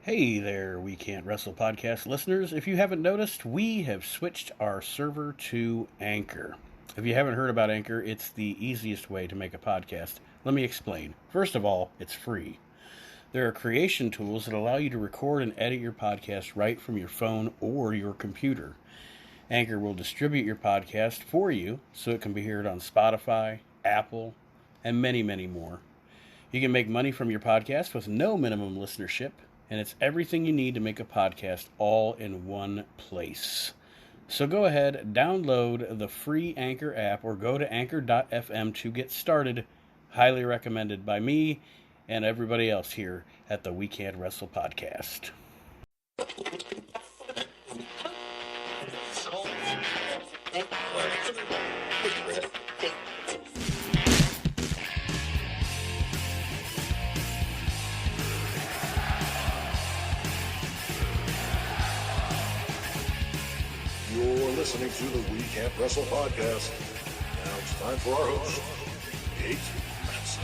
Hey there, We Can't Wrestle podcast listeners. If you haven't noticed, we have switched our server to Anchor. If you haven't heard about Anchor, it's the easiest way to make a podcast. Let me explain. First of all, it's free. There are creation tools that allow you to record and edit your podcast right from your phone or your computer. Anchor will distribute your podcast for you so it can be heard on Spotify, Apple, and many, many more. You can make money from your podcast with no minimum listenership, and it's everything you need to make a podcast all in one place. So go ahead, download the free Anchor app or go to anchor.fm to get started. Highly recommended by me and everybody else here at the We Can't Wrestle podcast. You're listening to the We Can't Wrestle podcast. Now it's time for our host, Nate Manson.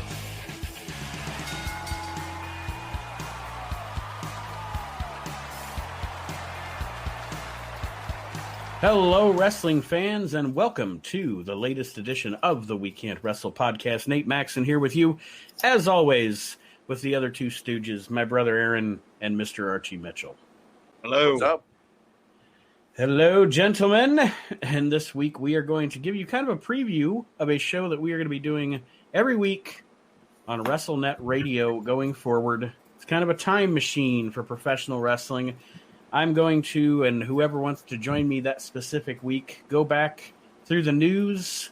Hello, wrestling fans, and welcome to the latest edition of the We Can't Wrestle podcast. Nate Maxon here with you, as always, with the other two stooges, my brother Aaron and Mr. Archie Mitchell. Hello. What's up? Hello, gentlemen, and this week we are going to give you kind of a preview of a show that we are going to be doing every week on WrestleNet Radio going forward. It's kind of a time machine for professional wrestling. I'm going to, and whoever wants to join me that specific week, go back through the news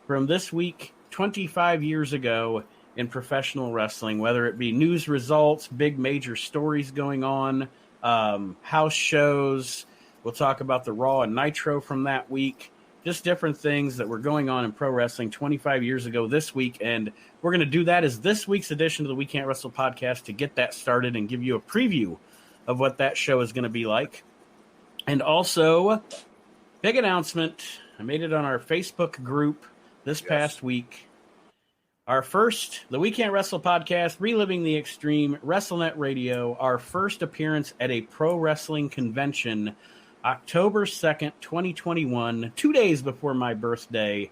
from this week 25 years ago in professional wrestling, whether it be news results, big major stories going on, house shows. We'll talk about the Raw and Nitro from that week, just different things that were going on in pro wrestling 25 years ago this week. And we're going to do that as this week's edition of the We Can't Wrestle podcast to get that started and give you a preview of what that show is going to be like. And also, big announcement. I made it on our Facebook group this past week. Our first, the We Can't Wrestle podcast, Reliving the Extreme, WrestleNet Radio, our first appearance at a pro wrestling convention, October 2nd, 2021, 2 days before my birthday,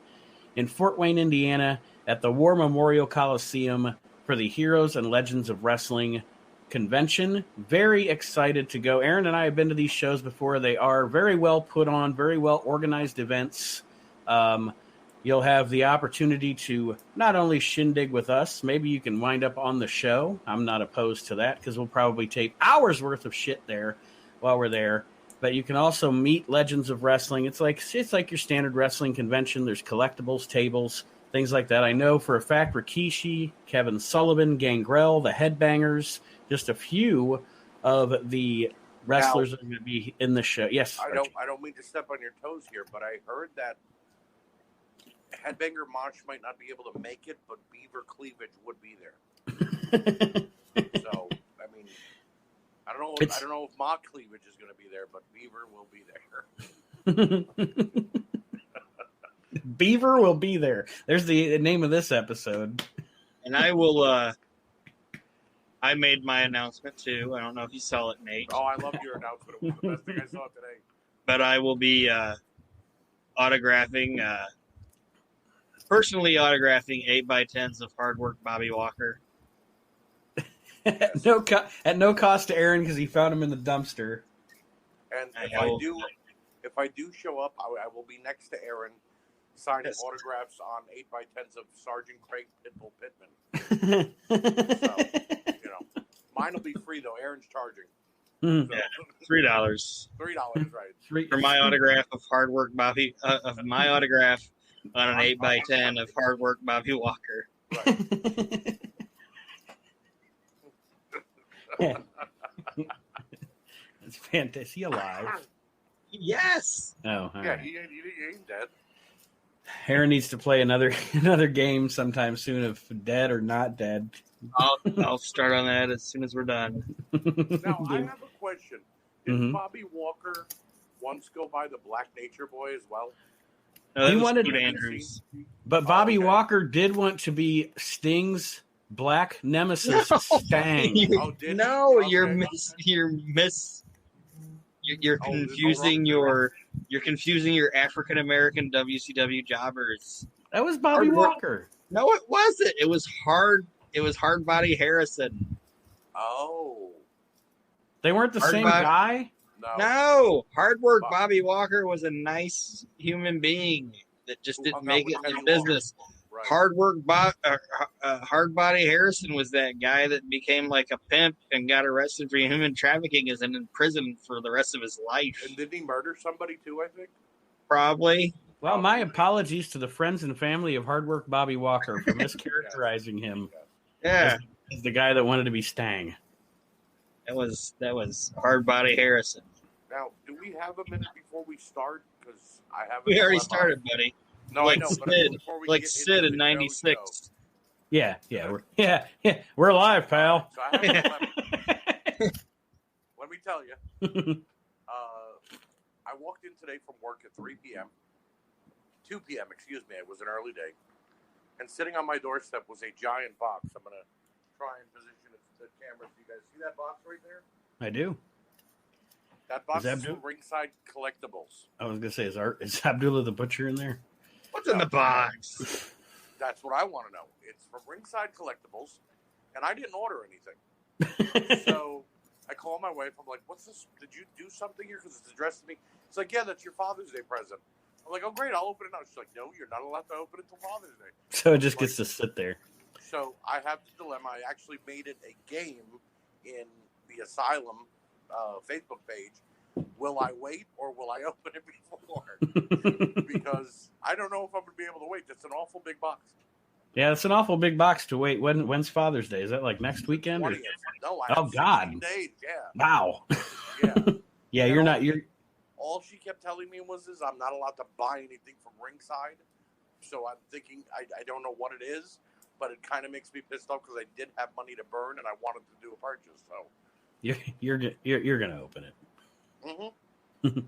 in Fort Wayne, Indiana, at the War Memorial Coliseum for the Heroes and Legends of Wrestling convention. Very excited to go. Aaron and I have been to these shows before. They are very well put on, very well organized events. You'll have the opportunity to not only shindig with us, maybe you can wind up on the show. I'm not opposed to that because we'll probably tape hours worth of shit there while we're there. But you can also meet legends of wrestling. It's like your standard wrestling convention. There's collectibles, tables, things like that. I know for a fact Rikishi, Kevin Sullivan, Gangrel, the Headbangers, just a few of the wrestlers that are going to be in the show. Yes, I don't mean to step on your toes here, but I heard that Headbanger Mosh might not be able to make it, but Beaver Cleavage would be there. So, I mean, I don't know if Mock Cleavage is going to be there, but Beaver will be there. Beaver will be there. There's the name of this episode. And I will, I made my announcement too. I don't know if you saw it, Nate. Oh, I loved your announcement. It was the best thing I saw today. But I will be personally autographing 8x10s of Hard Work Bobby Walker. At no cost to Aaron because he found him in the dumpster. And if I do show up, I will be next to Aaron signing autographs on 8x10s of Sergeant Craig Pitbull Pittman. So, mine will be free though. Aaron's charging. So, yeah, $3. $3, right? For my autograph of Hard Work Bobby, of my autograph on an 8x10 of Hard Work Bobby Walker. Right. It's fantastic. Is he alive? Yes. Oh, yeah. Right. He ain't dead. Aaron needs to play another game sometime soon of dead or not dead. I'll start on that as soon as we're done. Now, I have a question. Did Bobby Walker once go by the Black Nature Boy as well? No, he was wanted Steve Andrews. But Bobby Walker did want to be Sting's Black Nemesis Stang. Oh, did No, he? you're Okay. you're Oh, confusing you're confusing your African American WCW jobbers. That was Bobby Hard work. Walker. No, it wasn't. It was Hard Body Harrison. Oh. They weren't the Hard same Body- guy? No, Hard Work Bobby Walker was a nice human being that just Who didn't hung make out it with in Teddy business. Right. Hard Body Harrison was that guy that became like a pimp and got arrested for human trafficking and in prison for the rest of his life. And didn't he murder somebody too, I think? Probably. Well, my apologies to the friends and family of Hard Work Bobby Walker for mischaracterizing him Yeah, as the guy that wanted to be Stang. that was Hard Body Harrison. Now, do we have a minute before we start? Because I haven't. We already started, buddy. No, like I know. But Sid, before we like get Sid into in the '96. Yeah, we're live, pal. So I have a dilemma. Let me tell you. I walked in today from work at 3 p.m. 2 p.m., excuse me. It was an early day. And sitting on my doorstep was a giant box. I'm going to try and position the camera so you guys see that box right there? I do. That box Is that is from Ringside Collectibles. I was gonna say, is Abdullah the Butcher in there? What's in the box? That's what I want to know. It's from Ringside Collectibles, and I didn't order anything. So I call my wife. I'm like, what's this? Did you do something here? Because it's addressed to me. It's like, yeah, that's your Father's Day present. I'm like, oh, great, I'll open it now. She's like, no, you're not allowed to open it until Father's Day. So it just gets to sit there. So I have the dilemma. I actually made it a game in the Asylum Facebook page. Will I wait or will I open it before? Because I don't know if I'm going to be able to wait. It's an awful big box. Yeah, it's an awful big box to wait. When's Father's Day? Is that like next weekend? 20th. No, I have 16 days. Yeah. Wow. Yeah. Yeah, you're All she kept telling me was I'm not allowed to buy anything from Ringside. So I'm thinking, I don't know what it is, but it kind of makes me pissed off because I did have money to burn and I wanted to do a purchase. So you're gonna open it. Mm-hmm.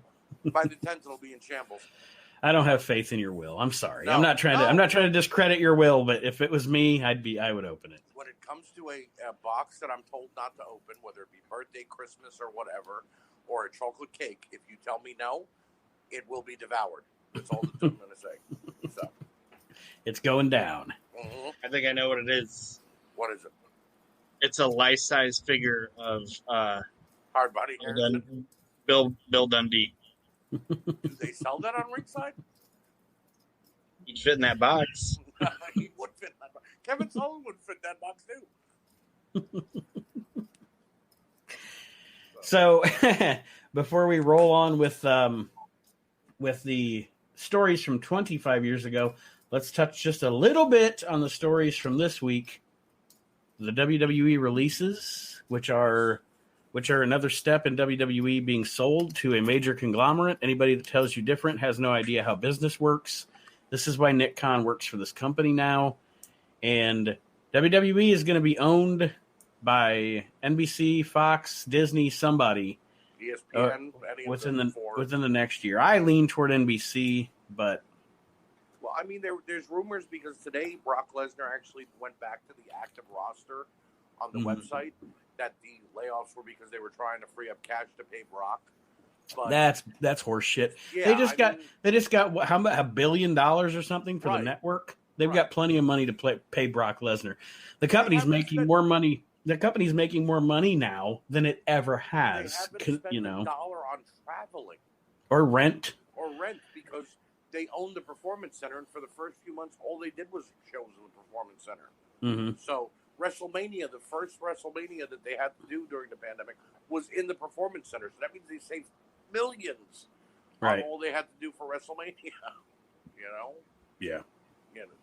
By the 10th, it'll be in shambles. I don't have faith in your will. I'm sorry. No, I'm not trying to discredit your will, but if it was me, I would open it. When it comes to a box that I'm told not to open, whether it be birthday, Christmas, or whatever, or a chocolate cake, if you tell me no, it will be devoured. That's all I'm going to say. So it's going down. Mm-hmm. I think I know what it is. What is it? It's a life-size figure of Hard Body Harrison. Bill Dundee. Do they sell that on Ringside? He'd fit in that box. He would fit in that box. Kevin Sullivan would fit in that box too. So before we roll on with the stories from 25 years ago, let's touch just a little bit on the stories from this week. The WWE releases, which are another step in WWE being sold to a major conglomerate. Anybody that tells you different has no idea how business works. This is why Nick Khan works for this company now. And WWE is going to be owned by NBC, Fox, Disney, somebody ESPN, within the next year. I lean toward NBC, but well, I mean, there's rumors because today Brock Lesnar actually went back to the active roster on the website that the layoffs were because they were trying to free up cash to pay Brock. But that's horse shit. yeah, They just got how about $1 billion or something for the network. They've got plenty of money to pay Brock Lesnar. The company's making more money. The company's making more money now than it ever has. They haven't spent $1 on traveling or rent because they own the Performance Center, and for the first few months, all they did was shows in the Performance Center. Mm-hmm. So WrestleMania, the first WrestleMania that they had to do during the pandemic, was in the Performance Center. So that means they saved millions on all they had to do for WrestleMania. You know? Yeah.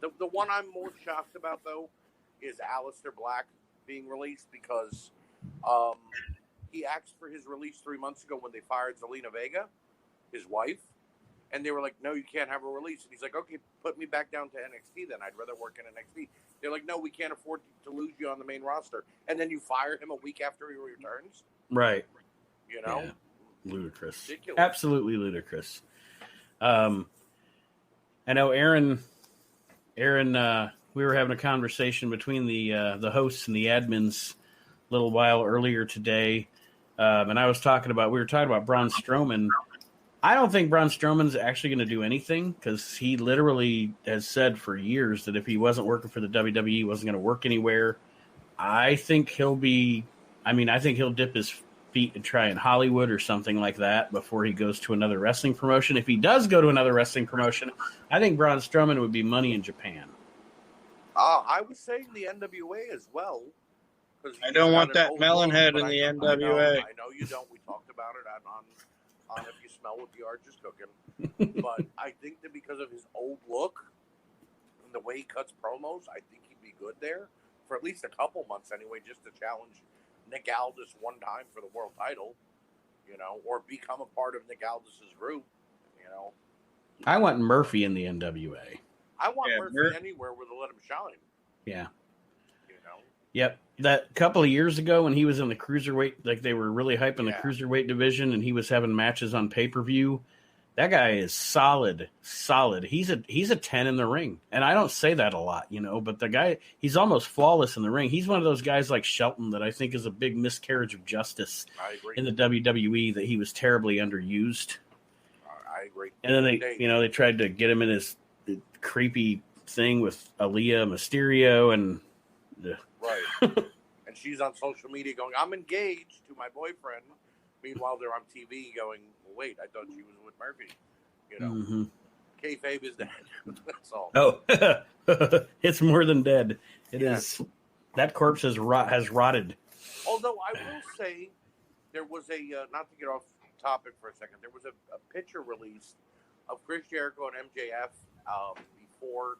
The one I'm most shocked about, though, is Aleister Black being released because he asked for his release 3 months ago when they fired Zelina Vega, his wife. And they were like, no, you can't have a release. And he's like, okay, put me back down to NXT then. I'd rather work in NXT. They're like, no, we can't afford to lose you on the main roster. And then you fire him a week after he returns? Right. You know? Yeah. Ludicrous. Ridiculous. Absolutely ludicrous. I know Aaron we were having a conversation between the hosts and the admins a little while earlier today, and we were talking about Braun Strowman. I don't think Braun Strowman's actually going to do anything because he literally has said for years that if he wasn't working for the WWE, he wasn't going to work anywhere. I think he'll dip his feet and try in Hollywood or something like that before he goes to another wrestling promotion. If he does go to another wrestling promotion, I think Braun Strowman would be money in Japan. I was saying the NWA as well. I don't want that melon head in the NWA. I know you don't. We talked about it on If You Smell What the Arch is Cooking. But I think that because of his old look and the way he cuts promos, I think he'd be good there for at least a couple months anyway, just to challenge Nick Aldis one time for the world title, or become a part of Nick Aldis's group, I want Murphy in the NWA. I want Murphy anywhere where they'll let him shine. Yeah. Yep. That couple of years ago when he was in the cruiserweight, like they were really hyping the cruiserweight division and he was having matches on pay-per-view. That guy is solid. He's a 10 in the ring. And I don't say that a lot, but the guy, he's almost flawless in the ring. He's one of those guys like Shelton that I think is a big miscarriage of justice in the WWE, that he was terribly underused. I agree. And then they tried to get him in his creepy thing with Aaliyah Mysterio and right. And she's on social media going, "I'm engaged to my boyfriend." Meanwhile, they're on TV going, "Well, wait, I thought she was with Murphy." Kayfabe is dead. That's all. Oh, it's more than dead. It is. That corpse has rotted. Although I will say, there was a not to get off topic for a second. There was a picture released of Chris Jericho and MJF before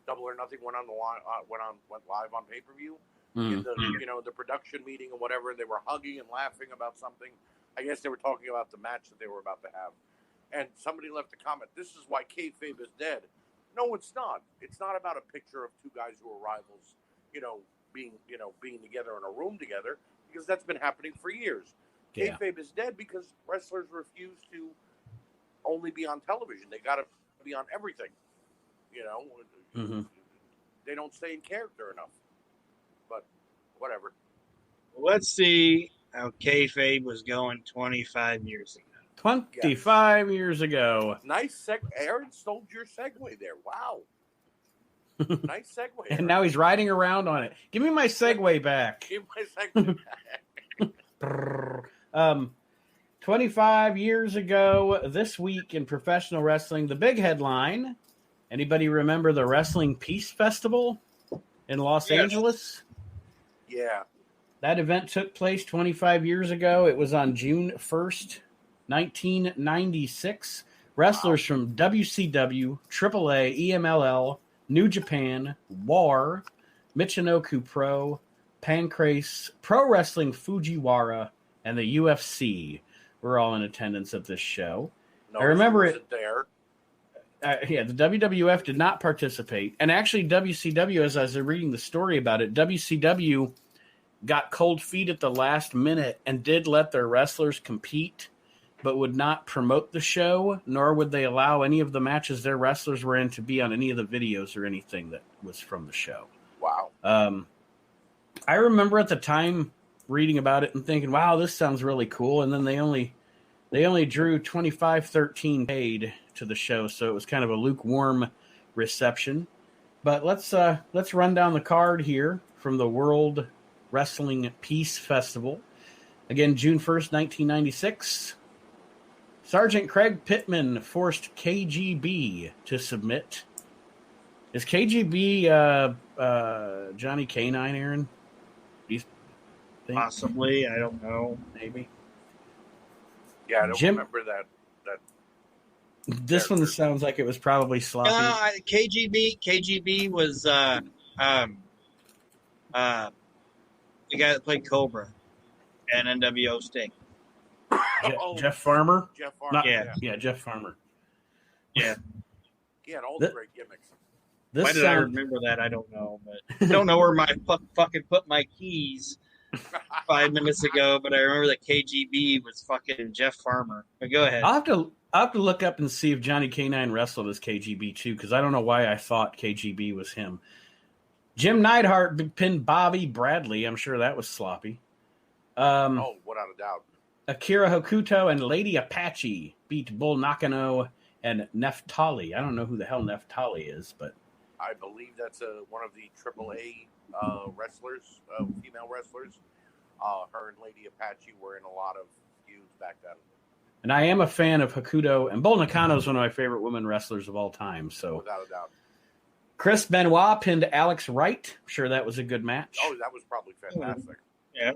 Double or Nothing went live on pay-per-view. In the the production meeting or whatever, they were hugging and laughing about something. I guess they were talking about the match that they were about to have. And somebody left a comment, "This is why kayfabe is dead." No, it's not. It's not about a picture of two guys who are rivals, being together in a room together, because that's been happening for years. Kayfabe is dead because wrestlers refuse to only be on television. They got to be on everything. They don't stay in character enough. But whatever. Let's see how kayfabe was going 25 years ago. 25 years ago. Nice Aaron stole your segue there. Wow. Nice segue. And now he's riding around on it. Give me my segue back. Give my segue back. 25 years ago, this week in professional wrestling, the big headline. Anybody remember the Wrestling Peace Festival in Los Angeles? Yeah. That event took place 25 years ago. It was on June 1st, 1996. Wrestlers from WCW, AAA, EMLL, New Japan, WAR, Michinoku Pro, Pancrase, Pro Wrestling Fujiwara, and the UFC were all in attendance at this show. No, I remember it there. The WWF did not participate. And actually, WCW, as I was reading the story about it, WCW got cold feet at the last minute and did let their wrestlers compete, but would not promote the show, nor would they allow any of the matches their wrestlers were in to be on any of the videos or anything that was from the show. Wow. I remember at the time reading about it and thinking, wow, this sounds really cool. And then they only drew 25-13 paid to the show, so it was kind of a lukewarm reception. But let's run down the card here from the World Wrestling Peace Festival. Again, June 1st, 1996. Sergeant Craig Pittman forced KGB to submit. Is KGB Johnny K-9, Aaron? Do you think? Possibly, I don't know. Maybe. Yeah, I don't remember that. This one sounds like it was probably sloppy. KGB was the guy that played Cobra and NWO Sting. Jeff Farmer? Jeff Farmer. Jeff Farmer. Yeah. He had all the great gimmicks. Why did I remember that? I don't know. But I don't know where my fucking put my keys 5 minutes ago, but I remember that KGB was fucking Jeff Farmer. But go ahead. I'll have to look up and see if Johnny K-9 wrestled as KGB too, because I don't know why I thought KGB was him. Jim Neidhart pinned Bobby Bradley. I'm sure that was sloppy. Without a doubt. Akira Hokuto and Lady Apache beat Bull Nakano and Neftali. I don't know who the hell Neftali is, but I believe that's one of the AAA wrestlers, female wrestlers. Her and Lady Apache were in a lot of feuds back then. And I am a fan of Hokuto, and Bull Nakano is one of my favorite women wrestlers of all time. So, without a doubt. Chris Benoit pinned Alex Wright. I'm sure that was a good match. Oh, that was probably fantastic. Yeah.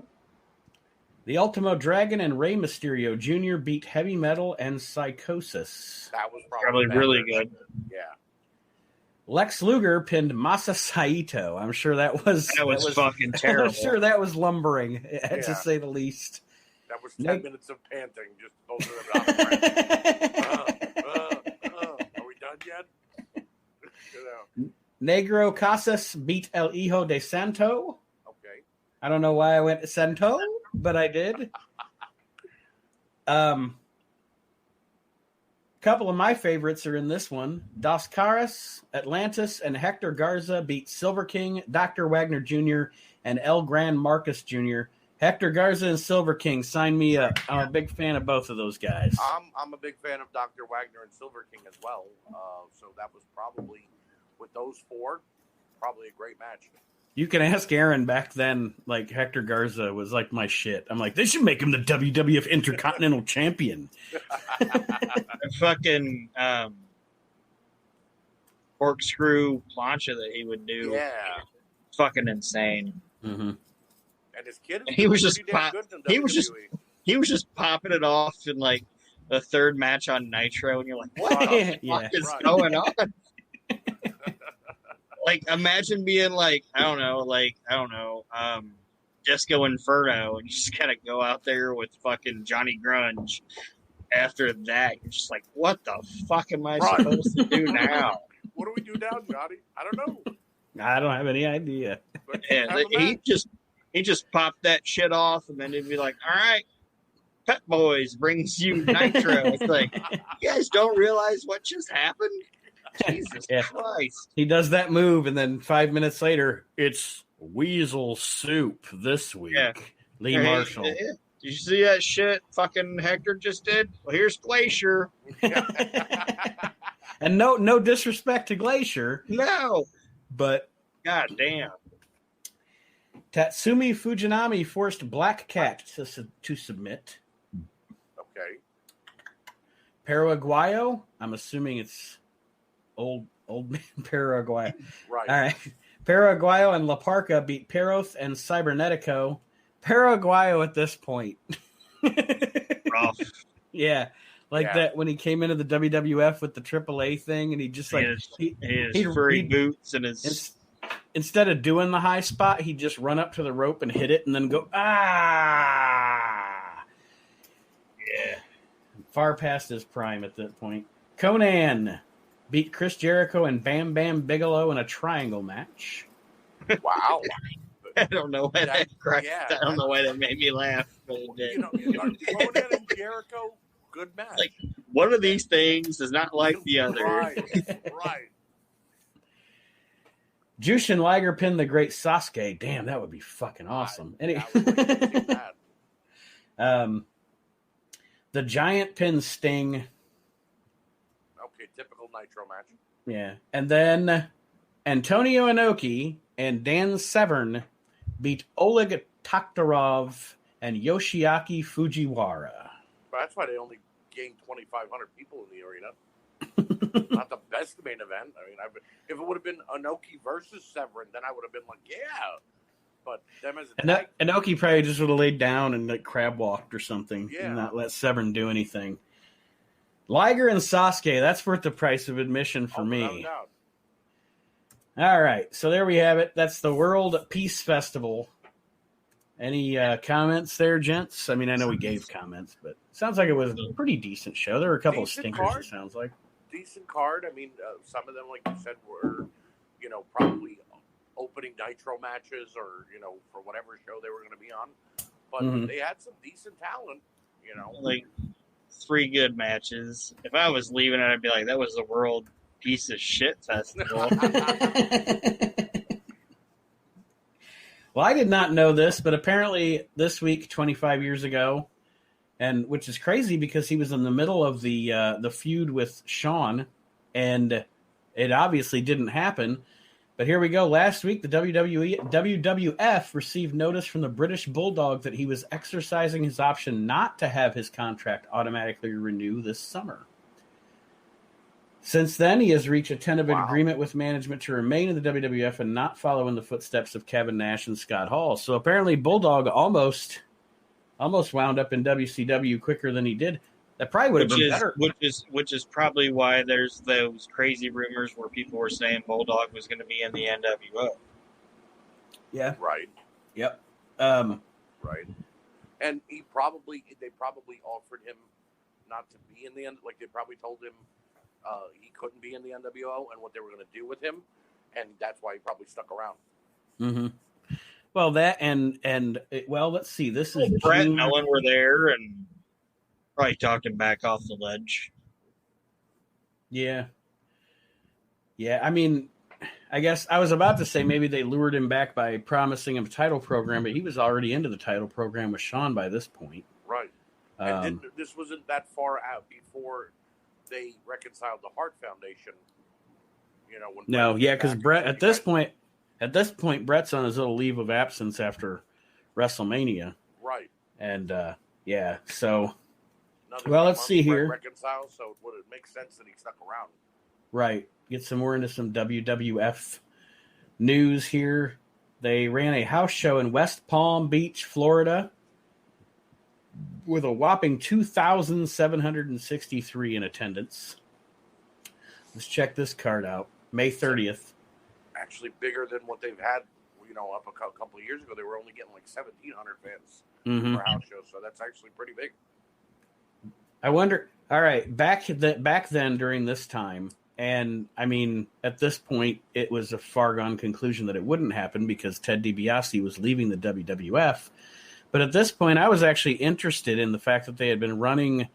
The Ultimo Dragon and Rey Mysterio Jr. beat Heavy Metal and Psychosis. That was Probably really good. Yeah. Lex Luger pinned Masa Saito. I'm sure that was fucking terrible. I'm sure that was lumbering, to say the least. That was 10 minutes of panting, just both of them out of Are we done yet? Negro Casas beat El Hijo de Santo. Okay. I don't know why I went to Santo, but I did. Couple of my favorites are in this one. Dos Caras, Atlantis, and Hector Garza beat Silver King, Dr. Wagner Jr., and El Gran Marcus Jr. Hector Garza and Silver King, sign me up. I'm a big fan of both of those guys. I'm a big fan of Dr. Wagner and Silver King as well. So that was probably, with those four, probably a great match. You can ask Aaron back then, like Hector Garza was like my shit. I'm like, they should make him the WWF Intercontinental Champion. Fucking corkscrew plancha that he would do. Yeah. Fucking insane. Mm-hmm. And his kid he was just he was just popping it off in like the third match on Nitro, and you're like, what the fuck is going on? Like, imagine being like, I don't know, Disco Inferno, and you just gotta go out there with fucking Johnny Grunge. After that, you're just like, what the fuck am I supposed to do now? What do we do now, Johnny? I don't know. I don't have any idea. Yeah, he just popped that shit off, and then he'd be like, all right, Pet Boys brings you Nitro. It's like, you guys don't realize what just happened? Jesus Christ. He does that move, and then 5 minutes later, it's Weasel Soup this week. Yeah. Lee Marshall. Did you see that shit fucking Hector just did? Well, here's Glacier. And no disrespect to Glacier. No. But God damn. Tatsumi Fujinami forced Black Cat to submit. Okay. Paraguayo, I'm assuming it's old man Paraguay. Right. All right. Paraguayo and La Parca beat Peroth and Cybernetico. Paraguayo at this point. Rough. Yeah. That when he came into the WWF with the AAA thing, and he just like his furry boots and his instead of doing the high spot, he'd just run up to the rope and hit it and then go, Yeah. Far past his prime at that point. Conan beat Chris Jericho and Bam Bam Bigelow in a triangle match. Wow. I don't know why that cracked. I don't know why that made me laugh, but it did. Conan and Jericho, good match. Like, one of these things is not like the other. Right. Jushin Liger pinned the Great Sasuke. Damn, that would be fucking awesome. The Giant pinned Sting. Okay, typical Nitro match. Yeah. And then Antonio Inoki and Dan Severn beat Oleg Taktarov and Yoshiaki Fujiwara. But that's why they only gained 2,500 people in the arena. Not the best main event. I mean, if it would have been Inoki versus Severn, then I would have been like, yeah. But them as a Inoki probably just would have laid down and like crab walked or something and not let Severn do anything. Liger and Sasuke, that's worth the price of admission for me. All right, so there we have it. That's the World Peace Festival. Any comments there, gents? I mean, I know we gave comments, but it sounds like it was a pretty decent show. There were a couple of stinkers, it sounds like. Decent card. I mean, some of them, like you said, were, probably opening Nitro matches or, for whatever show they were going to be on. But they had some decent talent, Like 3 good matches. If I was leaving it, I'd be like, that was the World Piece of Shit Festival. Well, I did not know this, but apparently this week, 25 years ago, and which is crazy because he was in the middle of the feud with Shawn, and it obviously didn't happen. But here we go. Last week, the WWF received notice from the British Bulldog that he was exercising his option not to have his contract automatically renew this summer. Since then, he has reached a tentative agreement with management to remain in the WWF and not follow in the footsteps of Kevin Nash and Scott Hall. So apparently Bulldog almost wound up in WCW quicker than he did. That probably would have been better. Which is probably why there's those crazy rumors where people were saying Bulldog was going to be in the NWO. Yeah. Right. Yep. Right. And they probably offered him not to be in the end. Like they probably told him he couldn't be in the NWO and what they were going to do with him, and that's why he probably stuck around. Mm-hmm. Well, that and let's see. This is Brett and Ellen were there and probably talked him back off the ledge. Yeah. I mean, I guess I was about to say maybe they lured him back by promising him a title program, but he was already into the title program with Shawn by this point. Right. And this wasn't that far out before they reconciled the Hart Foundation. You know, when because Brett at this point, Brett's on his little leave of absence after WrestleMania. Right. And so let's see here. Reconcile, so would it make sense that he stuck around? Right. Get some more into some WWF news here. They ran a house show in West Palm Beach, Florida, with a whopping 2,763 in attendance. Let's check this card out. May 30th. Actually bigger than what they've had, up a couple of years ago. They were only getting like 1,700 fans for house shows, so that's actually pretty big. I wonder, all right, back then during this time, and I mean, at this point, it was a far gone conclusion that it wouldn't happen because Ted DiBiase was leaving the WWF. But at this point, I was actually interested in the fact that they had been running,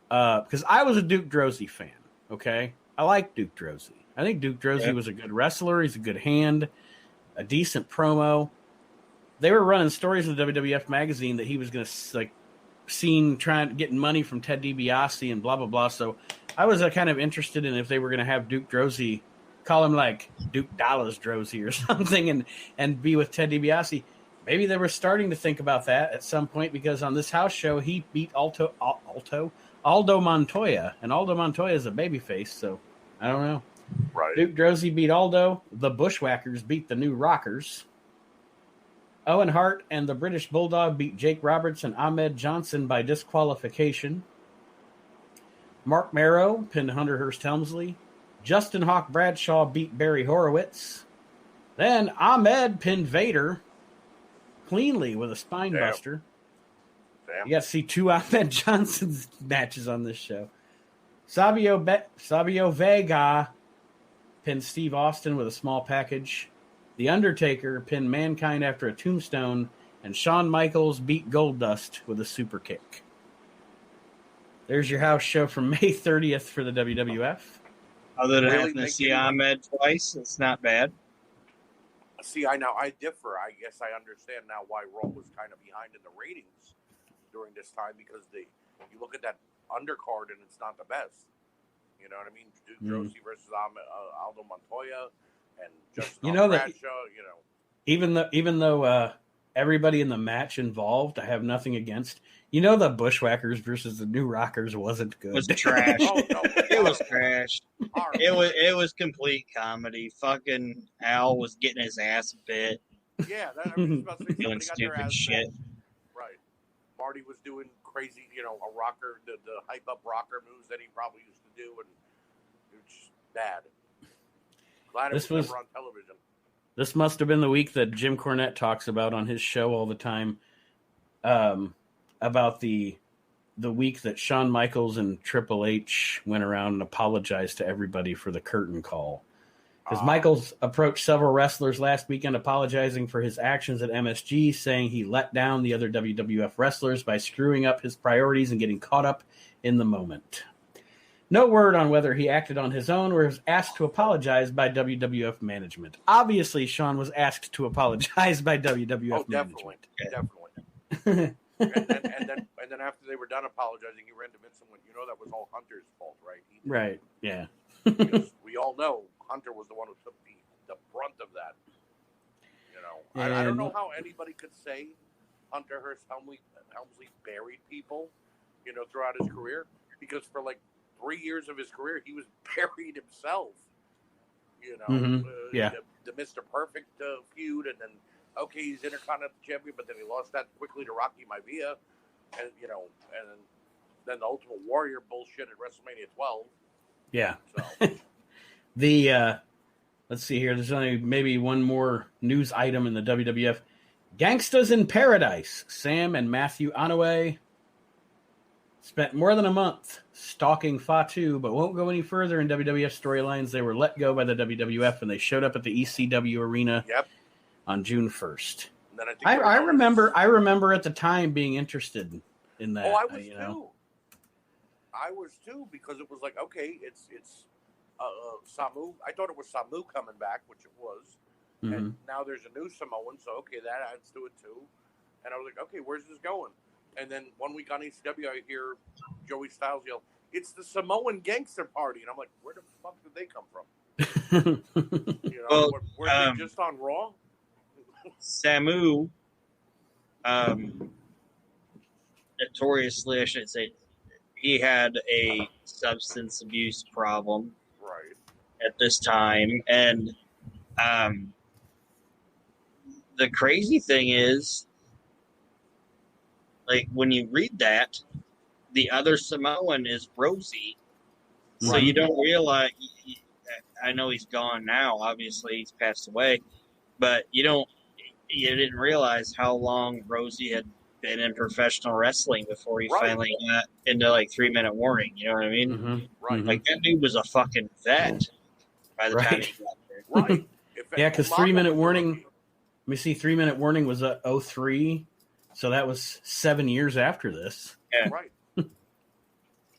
because I was a Duke Droese fan, okay? I like Duke Droese. I think Duke Droese was a good wrestler. He's a good hand, a decent promo. They were running stories in the WWF magazine that he was going to, seen getting money from Ted DiBiase and blah, blah, blah. So I was kind of interested in if they were going to have Duke Droese, call him like Duke Dallas Droese or something, and be with Ted DiBiase. Maybe they were starting to think about that at some point because on this house show, he beat Aldo Montoya, and Aldo Montoya is a babyface, so I don't know. Right. Duke Droese beat Aldo. The Bushwhackers beat the New Rockers. Owen Hart and the British Bulldog beat Jake Roberts and Ahmed Johnson by disqualification. Mark Marrow pinned Hunter Hearst Helmsley. Justin Hawk Bradshaw beat Barry Horowitz. Then Ahmed pinned Vader cleanly with a spine buster. Damn. You got to see two Ahmed Johnson's matches on this show. Savio Vega pinned Steve Austin with a small package. The Undertaker pinned Mankind after a tombstone, and Shawn Michaels beat Goldust with a super kick. There's your house show from May 30th for the WWF. Other than having to see Ahmed twice, it's not bad. See, I differ. I guess I understand now why Raw was kind of behind in the ratings during this time because you look at that undercard and it's not the best. You know what I mean? Duke Droese versus Aldo Montoya and Justin Bradshaw. Even though everybody in the match involved, I have nothing against. The Bushwhackers versus the New Rockers wasn't good. It was trash. Oh, no. It was trash. It was complete comedy. Fucking Al was getting his ass bit. Yeah, I was about to say doing stupid shit. Bit. Right. Marty was doing crazy, a rocker, the hype up rocker moves that he probably used to do, and it was just bad. Glad it was never on television. This must have been the week that Jim Cornette talks about on his show all the time, about the week that Shawn Michaels and Triple H went around and apologized to everybody for the curtain call. Because Michaels approached several wrestlers last weekend apologizing for his actions at MSG, saying he let down the other WWF wrestlers by screwing up his priorities and getting caught up in the moment. No word on whether he acted on his own or was asked to apologize by WWF management. Obviously, Shawn was asked to apologize by WWF management. Definitely. and then after they were done apologizing, he ran to Vince and went, that was all Hunter's fault, right? Right, yeah. Because we all know Hunter was the one who took the brunt of that. I don't know how anybody could say Hunter Hearst Helmsley buried people, throughout his career, because for like 3 years of his career, he was buried himself. The Mr. Perfect feud, and then he's Intercontinental Champion, but then he lost that quickly to Rocky Maivia, and then the Ultimate Warrior bullshit at WrestleMania 12. Yeah. So let's see here. There's only maybe one more news item in the WWF. Gangstas in Paradise. Sam and Matthew Anoa'i spent more than a month stalking Fatu, but won't go any further in WWF storylines. They were let go by the WWF, and they showed up at the ECW arena on June 1st. And then I remember at the time being interested in that. Oh, I was too. I was too, because it was like, it's Samu. I thought it was Samu coming back, which it was. Mm-hmm. And now there's a new Samoan, so that adds to it too. And I was like, where's this going? And then 1 week on ECW, I hear Joey Styles yell, "It's the Samoan Gangster Party," and I'm like, where the fuck did they come from? Were they just on Raw? Samu, notoriously, I should say, he had a substance abuse problem at this time, and the crazy thing is, like, when you read that, the other Samoan is Rosie, so you don't realize. I know he's gone now. Obviously, he's passed away, but you didn't realize how long Rosie had been in professional wrestling before he finally got into like 3 Minute Warning. You know what I mean? Mm-hmm. Right. Like, that dude was a fucking vet by the time he got there. Right. Yeah, because 3 Minute Warning. Let me see. 3 Minute Warning was 2003, so that was 7 years after this. Yeah. Right.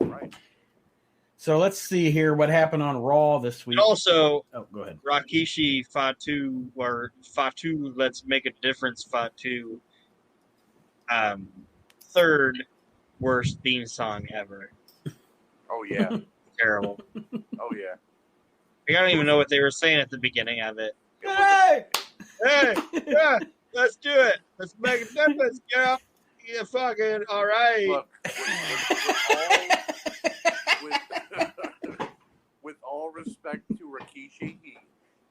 Right. So let's see here what happened on Raw this week. And also, go ahead. Rikishi Fatu, or Fatu, Let's Make a Difference Fatu, third worst theme song ever. Oh, yeah. Terrible. Oh, yeah. I don't even know what they were saying at the beginning of it. Hey! Yeah, let's do it. Let's make a difference, girl. You fucking all right. Look, with all respect to Rikishi,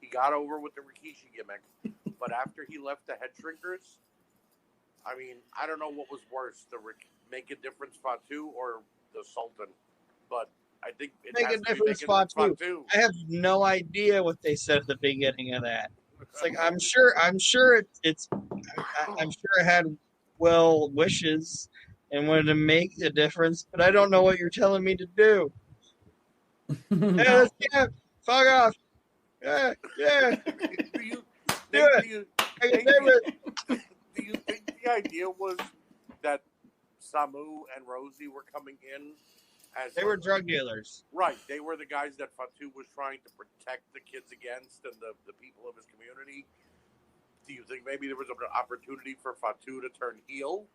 he got over with the Rikishi gimmick, but after he left the Head Shrinkers, I mean, I don't know what was worse, the Make a Difference Fatu or the Sultan, but I think it Make has a to be Difference Fatu. I have no idea what they said at the beginning of that. It's like, I'm sure it had well wishes and wanted to make a difference, but I don't know what you're telling me to do. Yeah, fuck off. Yeah. Do you think the idea was that Samu and Rosie were coming in as they were drug dealers? Right. They were the guys that Fatu was trying to protect the kids against and the people of his community. Do you think maybe there was an opportunity for Fatu to turn heel?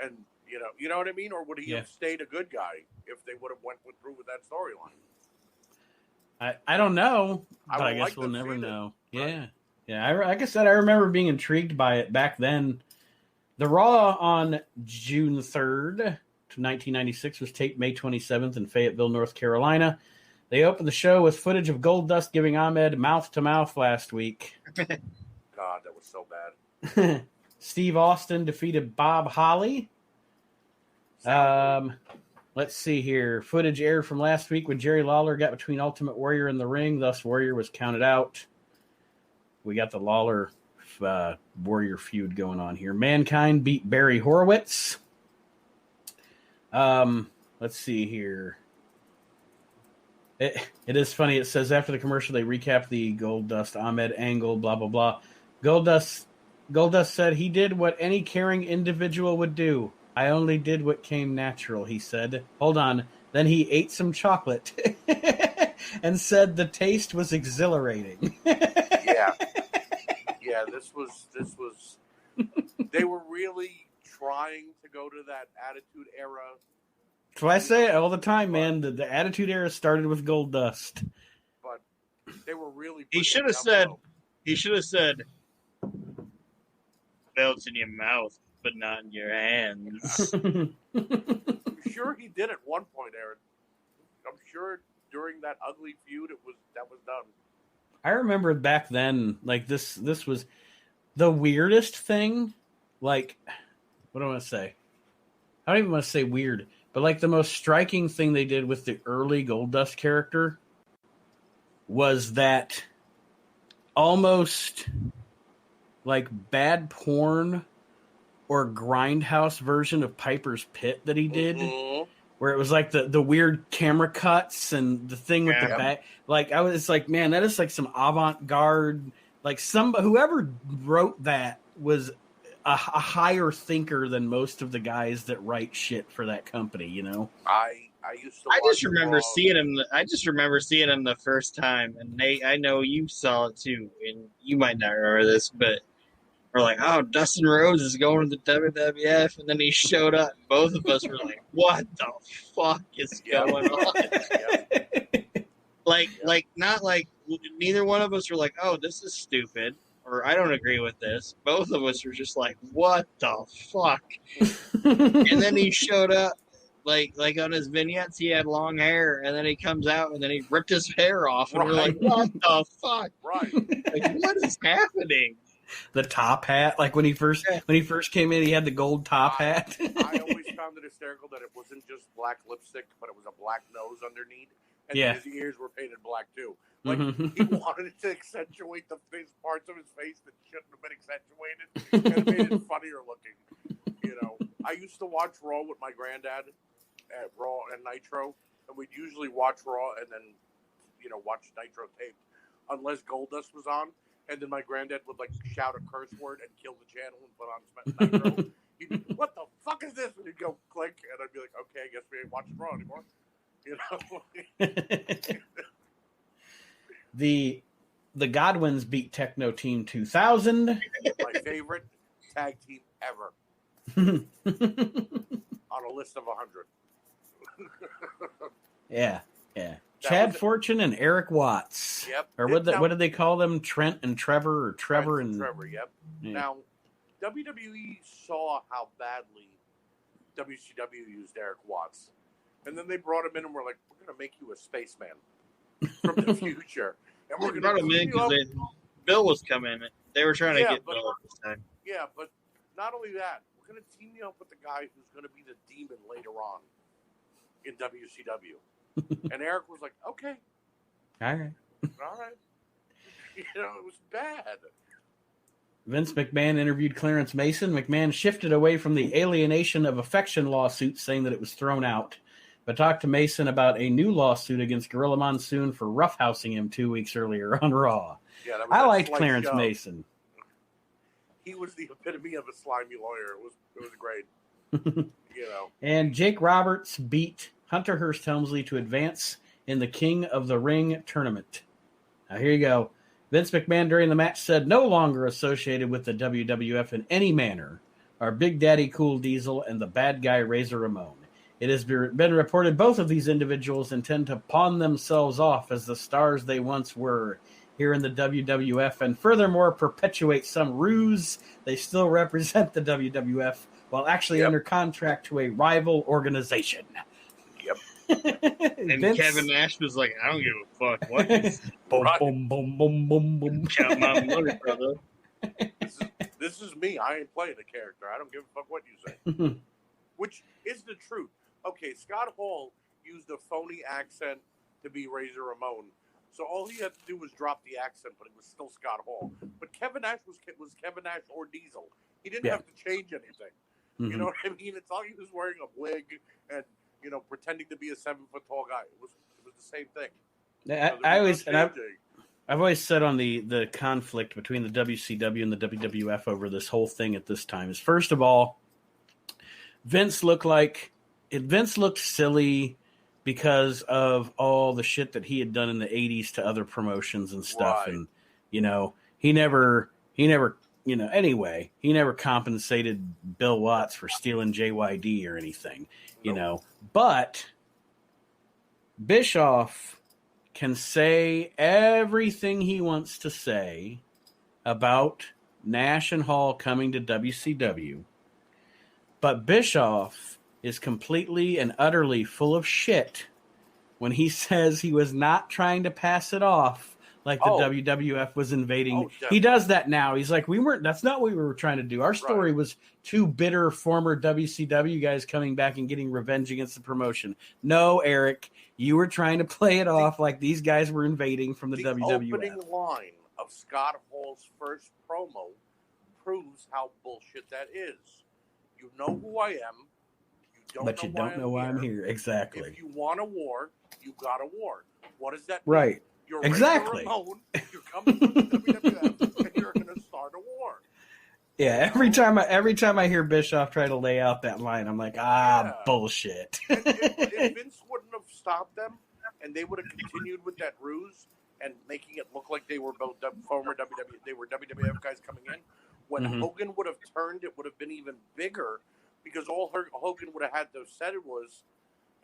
And, you know what I mean? Or would he have stayed a good guy if they would have went through with that storyline? I don't know, but I guess we'll never know. Right? Yeah. Like I said, I remember being intrigued by it back then. The Raw on June 3rd, 1996 was taped May 27th in Fayetteville, North Carolina. They opened the show with footage of Goldust giving Ahmed mouth-to-mouth last week. God, that was so bad. Steve Austin defeated Bob Holly. Let's see here. Footage aired from last week when Jerry Lawler got between Ultimate Warrior and the ring. Thus, Warrior was counted out. We got the Lawler Warrior feud going on here. Mankind beat Barry Horowitz. Let's see here. It is funny. It says after the commercial, they recap the Goldust Ahmed angle, blah, blah, blah. Goldust said he did what any caring individual would do. I only did what came natural, he said. Hold on. Then he ate some chocolate and said the taste was exhilarating. Yeah. Yeah, this was they were really trying to go to that Attitude Era. That's why I say it all the time, man. The Attitude Era started with Goldust. But they were really He should have said belts in your mouth, but not in your hands. I'm sure he did at one point, Aaron. I'm sure during that ugly feud that was done. I remember back then, like this was the weirdest thing. Like, what do I want to say? I don't even want to say weird, but like the most striking thing they did with the early Goldust character was that almost like bad porn or grindhouse version of Piper's Pit that he did. Mm-hmm. Where it was like the weird camera cuts and the thing with the back. Like, it's like, man, that is like some avant-garde, like whoever wrote that was a higher thinker than most of the guys that write shit for that company, you know? I used to I just remember seeing him the first time, and Nate, I know you saw it too, and you might not remember this, but we're like, oh, Dustin Rhodes is going to the WWF, and then he showed up. Both of us were like, what the fuck is going on? Like, not like, neither one of us were like, oh, this is stupid, or I don't agree with this. Both of us were just like, what the fuck? And then he showed up, like on his vignettes, he had long hair, and then he comes out, and then he ripped his hair off, and we're like, what the fuck? Right. Like, what is happening? The top hat, like when he first came in, he had the gold top hat. I always found it hysterical that it wasn't just black lipstick, but it was a black nose underneath, and his ears were painted black too. Like he wanted to accentuate the parts of his face that shouldn't have been accentuated, and made it funnier looking. You know, I used to watch Raw with my granddad at Raw and Nitro, and we'd usually watch Raw and then, watch Nitro taped, unless Goldust was on. And then my granddad would like shout a curse word and kill the channel and put on Nitro. He'd be, what the fuck is this? And he'd go click, and I'd be like, okay, I guess we ain't watching Raw anymore. You know. The Godwins beat Techno Team 2000. My favorite tag team ever. On a list of 100. Yeah. Chad Fortune and Eric Watts. Yep. Or what did they call them? Trent and Trevor, or Trevor and Trevor. Yep. Yeah. Now, WWE saw how badly WCW used Eric Watts, and then they brought him in and were like, "We're going to make you a spaceman from the future." And we're going to brought him in because Bill was coming. They were trying to get Bill at this time. Yeah, but not only that, we're going to team you up with the guy who's going to be the demon later on in WCW. And Eric was like, okay. All right. It was bad. Vince McMahon interviewed Clarence Mason. McMahon shifted away from the alienation of affection lawsuit, saying that it was thrown out, but talked to Mason about a new lawsuit against Gorilla Monsoon for roughhousing him 2 weeks earlier on Raw. Yeah, I liked Clarence Mason. He was the epitome of a slimy lawyer. It was great. And Jake Roberts beat Hunter Hearst Helmsley to advance in the King of the Ring tournament. Now, here you go. Vince McMahon during the match said, no longer associated with the WWF in any manner are Big Daddy Cool Diesel and the bad guy Razor Ramon. It has been reported both of these individuals intend to pawn themselves off as the stars they once were here in the WWF, and furthermore perpetuate some ruse they still represent the WWF while actually under contract to a rival organization. Yep. And Vince, Kevin Nash was like, I don't give a fuck. What? Boom, boom, boom, boom, boom, boom. Count my money, brother. This is me. I ain't playing the character. I don't give a fuck what you say. Which is the truth. Okay, Scott Hall used a phony accent to be Razor Ramon. So all he had to do was drop the accent, but it was still Scott Hall. But Kevin Nash was Kevin Nash or Diesel. He didn't have to change anything. You know what I mean? It's all he was wearing a wig and pretending to be a 7-foot-tall guy. It was the same thing. I've always said on the conflict between the WCW and the WWF over this whole thing at this time is, first of all, Vince looked silly because of all the shit that he had done in the 80s to other promotions and stuff. Right. And, he never, anyway, he never compensated Bill Watts for stealing JYD or anything, but Bischoff can say everything he wants to say about Nash and Hall coming to WCW, but Bischoff is completely and utterly full of shit when he says he was not trying to pass it off like the WWF was invading. He does that now. He's like, that's not what we were trying to do. Our story was two bitter former WCW guys coming back and getting revenge against the promotion. No, Eric, you were trying to play it off like these guys were invading from the WWF. The opening line of Scott Hall's first promo proves how bullshit that is. You know who I am. But you don't know why I'm here. Exactly. If you want a war, you got a war. What does that mean? Right. You're exactly. Ramon, you're coming from the WWF, and you're going to start a war. Yeah. Every time I hear Bischoff try to lay out that line, I'm like, bullshit. And if Vince wouldn't have stopped them, and they would have continued with that ruse and making it look like they were both former WWF guys coming in, when Hogan would have turned, it would have been even bigger. Because all Hogan would have had to have said it was,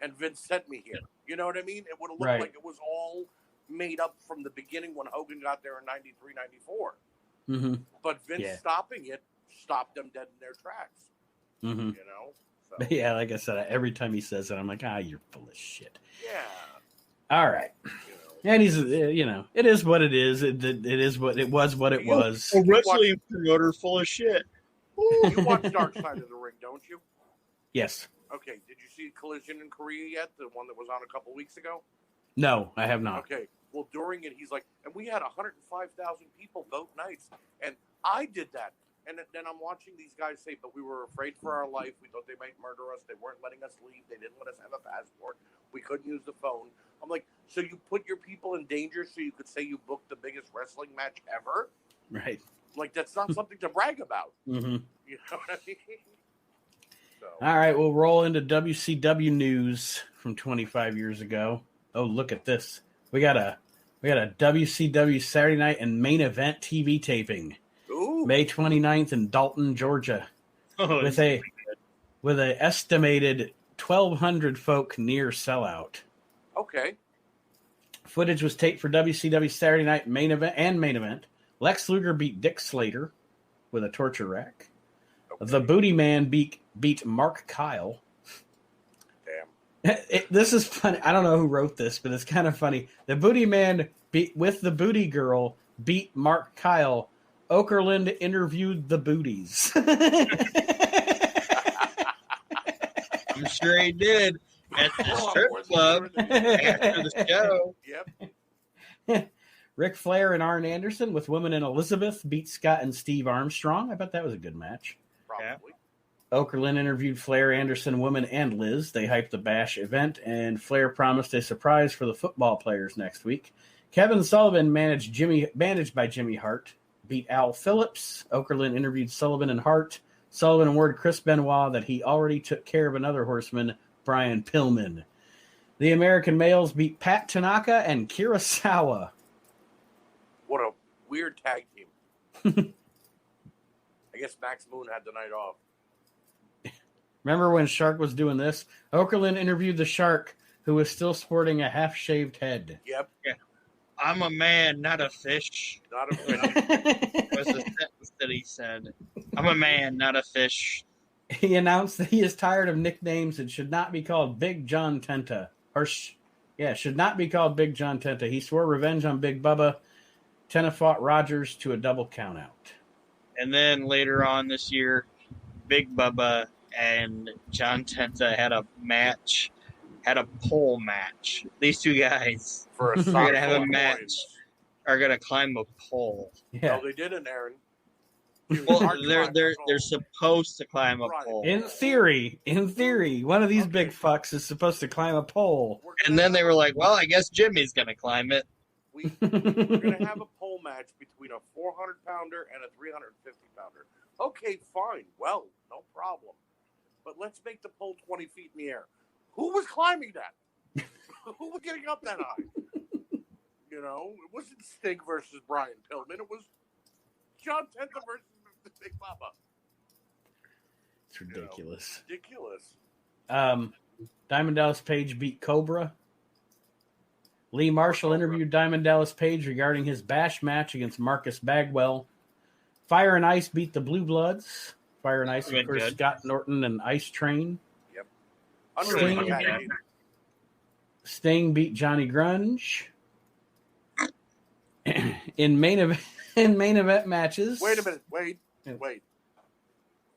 and Vince sent me here. You know what I mean? It would have looked like it was all made up from the beginning when Hogan got there in 93, 94. Mm-hmm. But Vince stopping it stopped them dead in their tracks. Mm-hmm. So. Yeah, like I said, every time he says it, I'm like, you're full of shit. Yeah. All right. And he's, it is what it is. It is what it was. What it was. A wrestling promoter full of shit. Ooh, you watch Dark Side of the Ring, don't you? Yes. Okay. Did you see Collision in Korea yet? The one that was on a couple weeks ago? No, I have not. Okay. Well, during it, he's like, and we had 105,000 people vote nights, and I did that. And then I'm watching these guys say, but we were afraid for our life. We thought they might murder us. They weren't letting us leave. They didn't let us have a passport. We couldn't use the phone. I'm like, so you put your people in danger so you could say you booked the biggest wrestling match ever? Right. Like, that's not something to brag about. Mm-hmm. You know what I mean? So. All right, we'll roll into WCW news from 25 years ago. Oh, look at this. We got a WCW Saturday night and main event TV taping. Ooh. May 29th in Dalton, Georgia. With an estimated 1,200 folk near sellout. Okay. Footage was taped for WCW Saturday night main event. Lex Luger beat Dick Slater with a torture rack. Okay. The Booty Man beat Mark Kyle. Damn. This is funny. I don't know who wrote this, but it's kind of funny. The Booty Man with the Booty Girl beat Mark Kyle. Okerlund interviewed the Booties. I'm sure he did at the strip club after the show. Yep. Ric Flair and Arn Anderson with Woman and Elizabeth beat Scott and Steve Armstrong. I bet that was a good match. Probably. Okerlund interviewed Flair, Anderson, Woman, and Liz. They hyped the Bash event, and Flair promised a surprise for the football players next week. Kevin Sullivan, managed by Jimmy Hart, beat Al Phillips. Okerlund interviewed Sullivan and Hart. Sullivan awarded Chris Benoit that he already took care of another horseman, Brian Pillman. The American males beat Pat Tanaka and Kurosawa. What a weird tag team. I guess Max Moon had the night off. Remember when Shark was doing this? Okerlund interviewed the Shark, who was still sporting a half-shaved head. Yep. Yeah. I'm a man, not a fish. Not a fish. Was the sentence that he said. I'm a man, not a fish. He announced that he is tired of nicknames and should not be called Big John Tenta. Should not be called Big John Tenta. He swore revenge on Big Bubba. Tenta fought Rogers to a double countout. And then later on this year, Big Bubba and John Tenta had a pole match. These two guys For a are going to have a match, are going to climb a pole. Yeah. No, they didn't, Aaron. Well, they're supposed to climb a pole. In theory, one of these big fucks is supposed to climb a pole. And then they were like, well, I guess Jimmy's going to climb it. We're going to have a pole match between a 400-pounder and a 350-pounder. Okay, fine. Well, no problem. but let's make the pole 20 feet in the air. Who was climbing that? Who was getting up that high? You know, it wasn't Sting versus Brian Pillman. It was John Tenta versus Big Papa. It's ridiculous. Ridiculous. Diamond Dallas Page beat Cobra. Lee Marshall interviewed Diamond Dallas Page regarding his bash match against Marcus Bagwell. Fire and Ice beat the Blue Bloods. Fire and Ice, of course, good. Scott Norton and Ice Train. Yep. Sting beat Johnny Grunge. In main event matches. Wait a minute. Wait.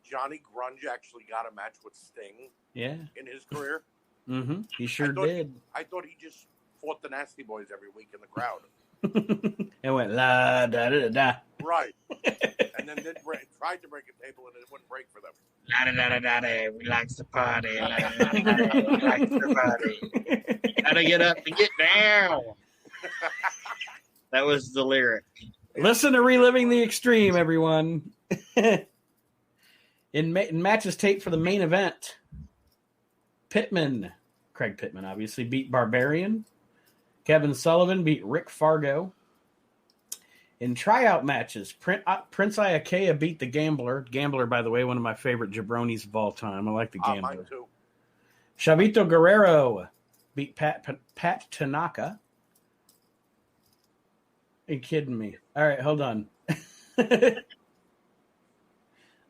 Johnny Grunge actually got a match with Sting. Yeah. In his career. Mm-hmm. He sure did. I thought he just fought the Nasty Boys every week in the crowd. It went la da da da. Right. And then tried to break a table and it wouldn't break for them. La da da da da. We likes to party. La da da da. We likes to party. Gotta get up and get down. That was the lyric. Listen to Reliving the Extreme, everyone. In matches taped for the main event, Craig Pittman, obviously, beat Barbarian. Kevin Sullivan beat Rick Fargo. In tryout matches, Prince Iakea beat the Gambler. Gambler, by the way, one of my favorite jabronis of all time. I like the Gambler. Mine too. Chavito Guerrero beat Pat Tanaka. Are you kidding me? All right, hold on.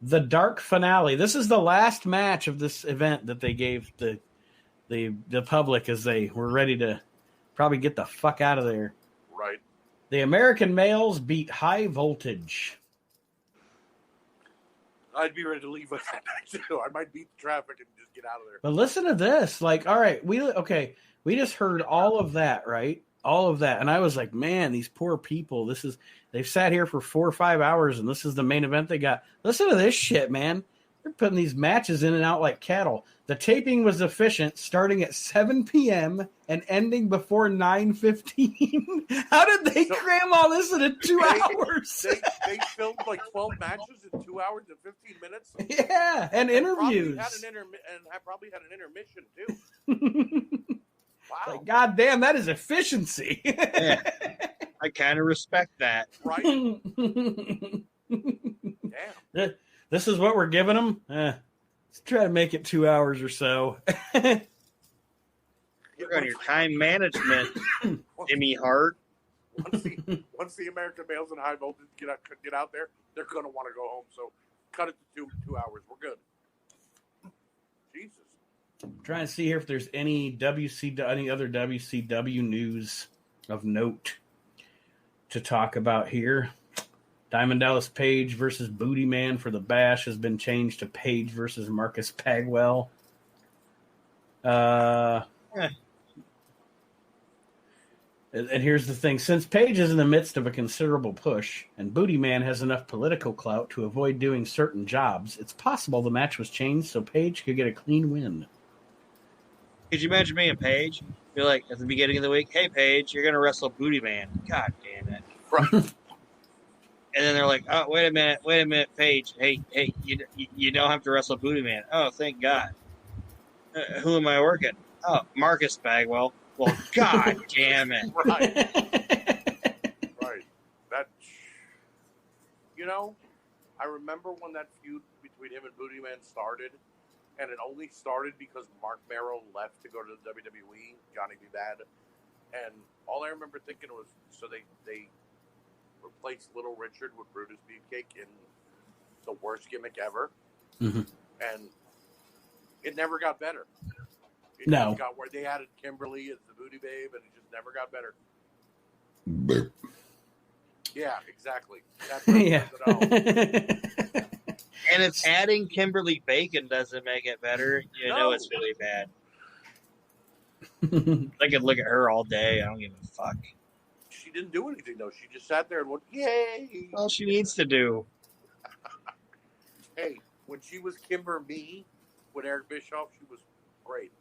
The Dark Finale. This is the last match of this event that they gave the public as they were ready to probably get the fuck out of there. Right. The American Males beat High Voltage. I'd be ready to leave with that night too. I might beat the traffic and just get out of there. But listen to this. Like, all right, we just heard all of that, right? All of that. And I was like, man, these poor people, they've sat here for 4 or 5 hours and this is the main event they got. Listen to this shit, man. They're putting these matches in and out like cattle. The taping was efficient, starting at 7 p.m. and ending before 9:15. How did they cram all this into 2 hours? They filmed like 12 matches in 2 hours and 15 minutes. Yeah, and interviews. Probably had an intermission too. Wow. Like, God damn, that is efficiency. Yeah. I kind of respect that. Right? Damn. This is what we're giving them? Let's try to make it 2 hours or so. Work on your time management, Jimmy Hart. Once the American Males and High Voltage get out there, they're going to want to go home. So cut it to 2 hours. We're good. Jesus. I'm trying to see here if there's any other WCW news of note to talk about here. Diamond Dallas Page versus Booty Man for the Bash has been changed to Page versus Marcus Bagwell. And here's the thing. Since Page is in the midst of a considerable push and Booty Man has enough political clout to avoid doing certain jobs, it's possible the match was changed so Page could get a clean win. Could you imagine me and Paige? You're like, at the beginning of the week, hey, Paige, you're going to wrestle Booty Man. God damn it. Right. And then they're like, oh, wait a minute, Paige. Hey, you don't have to wrestle Booty Man. Oh, thank God. Who am I working? Oh, Marcus Bagwell. Well, God damn it. Right. Right. That, I remember when that feud between him and Booty Man started. And it only started because Mark Merrill left to go to the WWE, Johnny B. Bad. And all I remember thinking was, so they replaced Little Richard with Brutus Beefcake in the worst gimmick ever. Mm-hmm. And it never got better. It No. got where they added Kimberly as the Booty Babe, and it just never got better. Burp. Yeah, exactly. That's what it all. And if adding Kimberly Bacon doesn't make it better, it's really bad. I could look at her all day. I don't give a fuck. She didn't do anything, though. She just sat there and went, yay! All she needs to do. Hey, when she was Kimber Me with Eric Bischoff, she was great.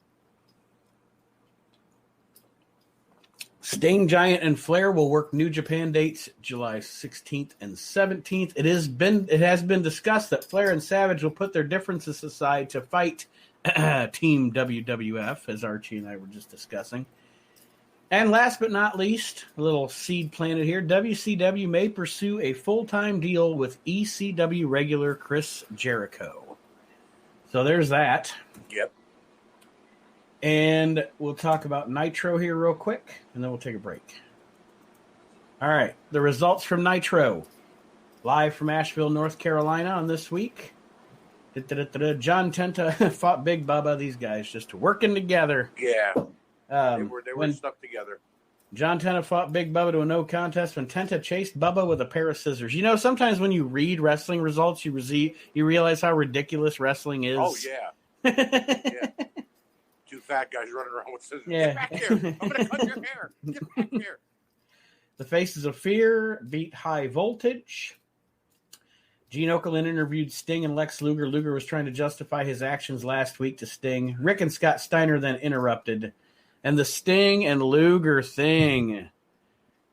Sting, Giant, and Flair will work New Japan dates July 16th and 17th. It has been discussed that Flair and Savage will put their differences aside to fight Team WWF, as Archie and I were just discussing. And last but not least, a little seed planted here, WCW may pursue a full-time deal with ECW regular Chris Jericho. So there's that. Yep. And we'll talk about Nitro here real quick, and then we'll take a break. All right, the results from Nitro. Live from Asheville, North Carolina on this week. John Tenta fought Big Bubba. These guys just working together. Yeah. They were stuck together. John Tenta fought Big Bubba to a no contest when Tenta chased Bubba with a pair of scissors. You know, sometimes when you read wrestling results, you realize how ridiculous wrestling is. Oh, yeah. Yeah. Two fat guys running around with scissors. Yeah. Get back here. I'm going to cut your hair. Get back here. The Faces of Fear beat High Voltage. Gene Okerlund interviewed Sting and Lex Luger. Luger was trying to justify his actions last week to Sting. Rick and Scott Steiner then interrupted. And the Sting and Luger thing.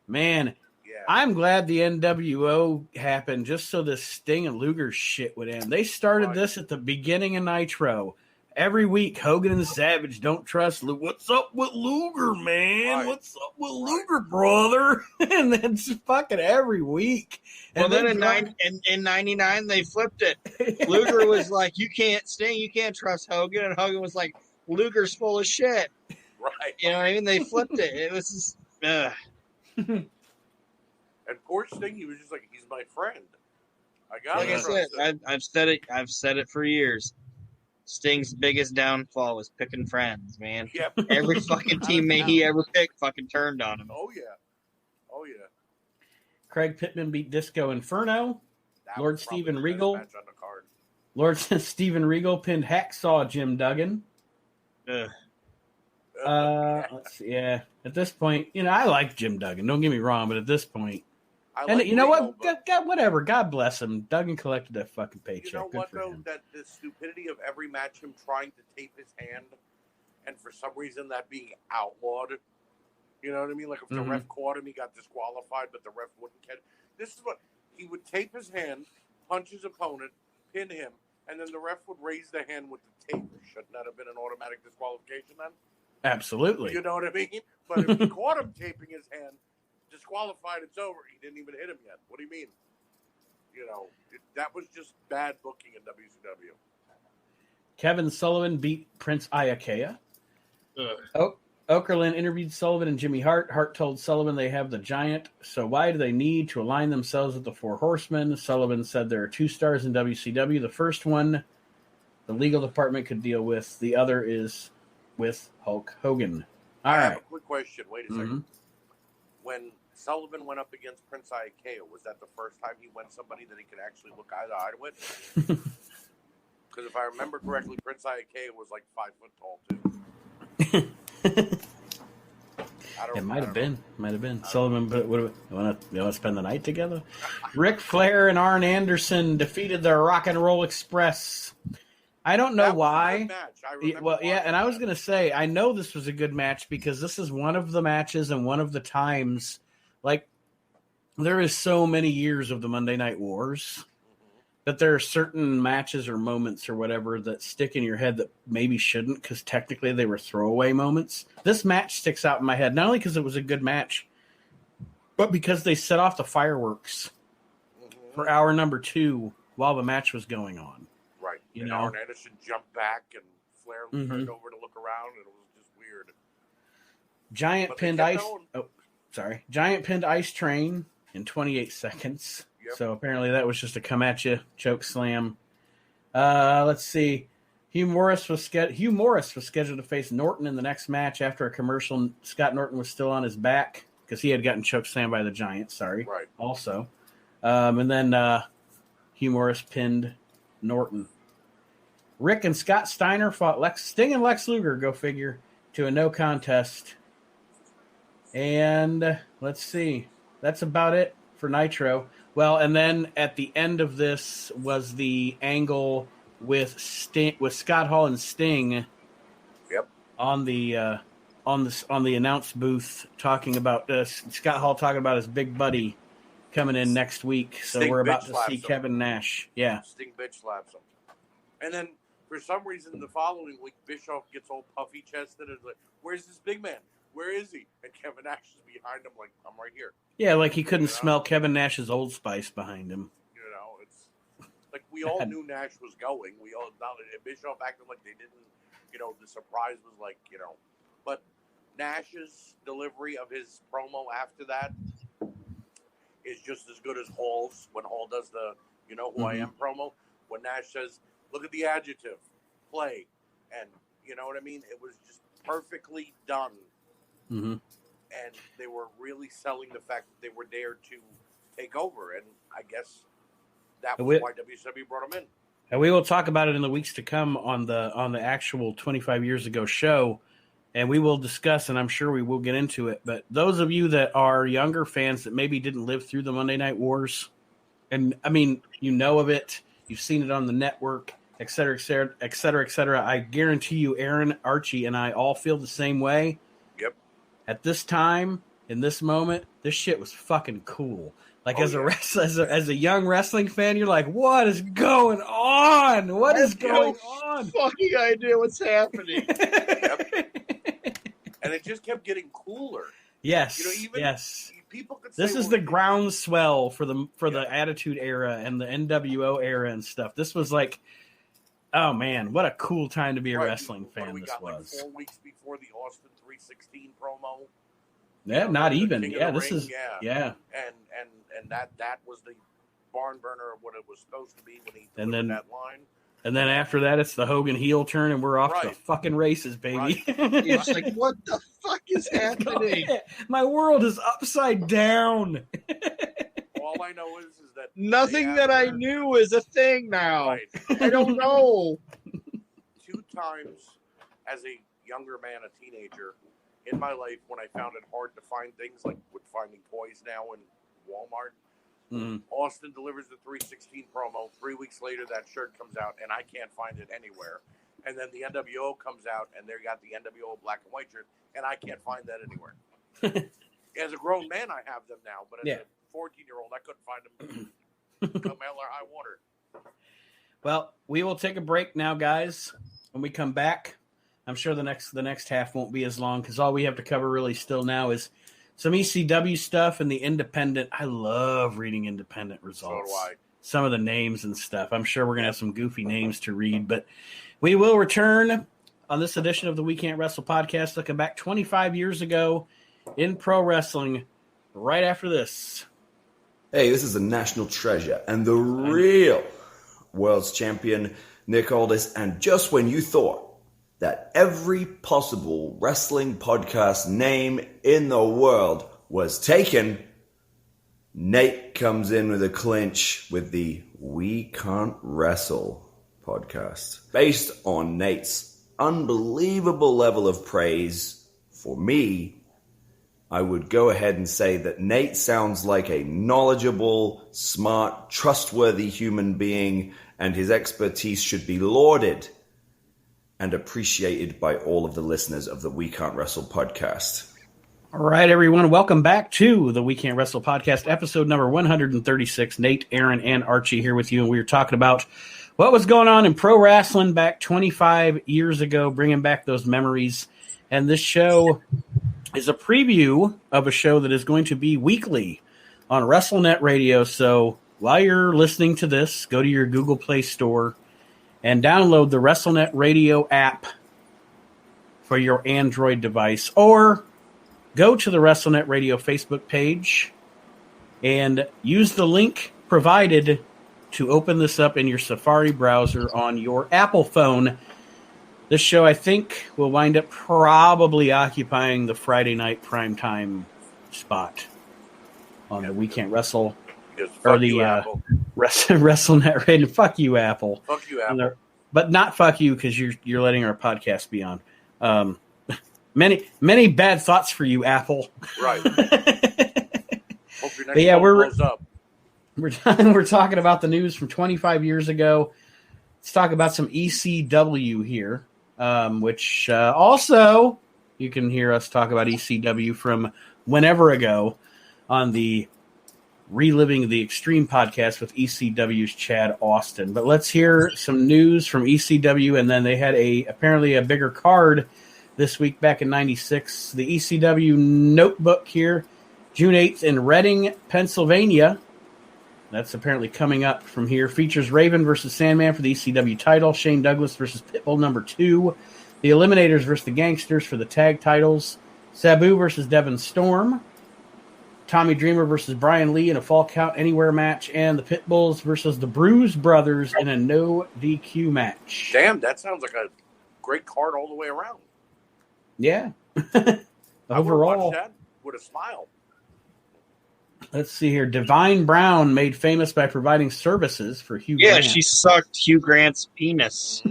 Man, yeah. I'm glad the NWO happened just so this Sting and Luger shit would end. They started this at the beginning of Nitro. Every week, Hogan and Savage don't trust Luger. What's up with Luger, man? Right. What's up with Luger, brother? And then fucking every week. Well, And then in 99, they flipped it. Luger was like, you can't trust Hogan. And Hogan was like, Luger's full of shit. Right. You know what I mean? They flipped it. It was just, And poor Sting, he was just like, he's my friend. I got like I said, I've said it for years. Sting's biggest downfall was picking friends, man. Yep. Every fucking teammate he ever picked fucking turned on him. Oh, yeah. Oh, yeah. Craig Pittman beat Disco Inferno. That Lord was probably Steven the best Regal. match on the card. Lord Steven Regal pinned Hacksaw Jim Duggan. Ugh. Let's see. Yeah, at this point, you know, I like Jim Duggan. Don't get me wrong, but at this point, I and like you know Regal, what? God, whatever. God bless him. Duggan collected that fucking paycheck. You know Good what, for though? him. That the stupidity of every match, him trying to tape his hand, and for some reason that being outlawed. You know what I mean? Like if the ref caught him, he got disqualified, but the ref wouldn't catch. This is what he would tape his hand, punch his opponent, pin him, and then the ref would raise the hand with the tape. Shouldn't that have been an automatic disqualification then? Absolutely. You know what I mean? But if he caught him taping his hand, disqualified, it's over. He didn't even hit him yet. What do you mean? You know, that was just bad booking in WCW. Kevin Sullivan beat Prince Iakea. Okerlund interviewed Sullivan and Jimmy Hart. Hart told Sullivan they have the Giant, so why do they need to align themselves with the Four Horsemen? Sullivan said there are two stars in WCW. The first one, the legal department could deal with. The other is with Hulk Hogan. I have a quick question. Wait a second. Mm-hmm. When Sullivan went up against Prince Iakea, was that the first time he went somebody that he could actually look eye to eye with? Because if I remember correctly, Prince Iakea was like 5 foot tall too. It might have been. Sullivan, but you want to spend the night together? Ric Flair and Arn Anderson defeated the Rock and Roll Express. I don't know why. Well, yeah, and I was going to say, I know this was a good match because this is one of the matches and one of the times, like, there is so many years of the Monday Night Wars that there are certain matches or moments or whatever that stick in your head that maybe shouldn't because technically they were throwaway moments. This match sticks out in my head, not only because it was a good match, but because they set off the fireworks for hour number 2 while the match was going on. Right. And Arn Anderson jumped back and Flair turned over to look around and it was just weird. Giant pinned Ice Train in 28 seconds. Yep. So apparently that was just a come at you choke slam. Let's see. Hugh Morris was scheduled to face Norton in the next match after a commercial. Scott Norton was still on his back because he had gotten choke slammed by the Giant. Sorry. Right. Also, and then Hugh Morris pinned Norton. Rick and Scott Steiner fought Sting and Lex Luger, go figure, to a no contest. And let's see. That's about it for Nitro. Well, and then at the end of this was the angle with Scott Hall and Sting. Yep. On the on the announce booth talking about Scott Hall talking about his big buddy coming in next week. So Sting we're about to bitch see slaps him. Kevin Nash. Yeah. Sting bitch slaps him. And then for some reason the following week Bischoff gets all puffy chested and is like, "Where's this big man? Where is he?" And Kevin Nash is behind him like, "I'm right here." Yeah, like he couldn't You know? smell Kevin Nash's Old Spice behind him. You know, it's like we all knew Nash was going. We all not Bischoff acted like they didn't. You know, the surprise was like, you know, but Nash's delivery of his promo after that is just as good as Hall's when Hall does the "You know who I am" promo. When Nash says, "Look at the adjective, play," and you know what I mean. It was just perfectly done. Mm-hmm. And they were really selling the fact that they were there to take over, and I guess that was why WCW brought them in. And we will talk about it in the weeks to come on the actual 25 years ago show, and we will discuss, and I'm sure we will get into it. But those of you that are younger fans that maybe didn't live through the Monday Night Wars, and I mean, you know of it, you've seen it on the network, et cetera, et cetera, et cetera, et cetera. I guarantee you, Aaron, Archie, and I all feel the same way. Yep. At this time, in this moment, this shit was fucking cool. Like as a young wrestling fan, you're like, what is going on? What is going on? Fucking idea what's happening. And it just kept getting cooler. Yes. You know, even yes. People could say, this is the groundswell for the Attitude Era and the NWO era and stuff. This was like, oh man, what a cool time to be a wrestling fan. This was like 4 weeks before the Austin 316 promo. Yeah, not even. Yeah, this ring, is yeah. And that was the barn burner of what it was supposed to be when he delivered that line. And then after that, it's the Hogan heel turn, and we're off to the fucking races, baby. Right. It's like, what the fuck is happening? My world is upside down. All I know is that nothing that I knew is a thing now. Right. I don't know. 2 times as a younger man, a teenager, in my life when I found it hard to find things, like with finding toys now in Walmart. Austin delivers the 316 promo. 3 weeks later, that shirt comes out, and I can't find it anywhere. And then the NWO comes out, and they got the NWO black and white shirt, and I can't find that anywhere. As a grown man, I have them now, but as a 14-year-old, I couldn't find them. No matter high water. Well, we will take a break now, guys. When we come back, I'm sure the next half won't be as long because all we have to cover really still now is some ECW stuff and the independent. I love reading independent results. So do I. Some of the names and stuff. I'm sure we're going to have some goofy names to read, but we will return on this edition of the We Can't Wrestle podcast, looking back 25 years ago in pro wrestling right after this. Hey, this is the national treasure and the real world's champion, Nick Aldis. And just when you thought that every possible wrestling podcast name in the world was taken, Nate comes in with a clinch with the We Can't Wrestle podcast. Based on Nate's unbelievable level of praise for me, I would go ahead and say that Nate sounds like a knowledgeable, smart, trustworthy human being, and his expertise should be lauded and appreciated by all of the listeners of the We Can't Wrestle podcast. All right, everyone. Welcome back to the We Can't Wrestle podcast, episode number 136. Nate, Aaron, and Archie here with you, and we were talking about what was going on in pro wrestling back 25 years ago, bringing back those memories. And this show is a preview of a show that is going to be weekly on WrestleNet Radio. So while you're listening to this, go to your Google Play Store and download the WrestleNet Radio app for your Android device, or go to the WrestleNet Radio Facebook page and use the link provided to open this up in your Safari browser on your Apple phone. This show, I think, will wind up probably occupying the Friday night primetime spot on the We Can't Wrestle. Or the WrestleNet Radio. Fuck you, Apple. Fuck you, Apple. But not fuck you, because you're letting our podcast be on. Many bad thoughts for you, Apple. Right. Hope your next yeah, blows up. We're talking about the news from 25 years ago. Let's talk about some ECW here, which also You can hear us talk about ECW from whenever ago on the Reliving the Extreme podcast with ECW's Chad Austin. But let's hear some news from ECW, and then they had apparently a bigger card this week back in 96. The ECW notebook here, June 8th in Reading, Pennsylvania. That's apparently coming up from here. Features Raven versus Sandman for the ECW title, Shane Douglas versus Pitbull number 2, the Eliminators versus the Gangsters for the tag titles, Sabu versus Devon Storm, Tommy Dreamer versus Brian Lee in a Fall Count Anywhere match, and the Pitbulls versus the Bruise Brothers in a no DQ match. Damn, that sounds like a great card all the way around. Yeah. Overall, that with a smile. Let's see here. Divine Brown, made famous by providing services for Hugh Yeah, Grant. she sucked Hugh Grant's penis.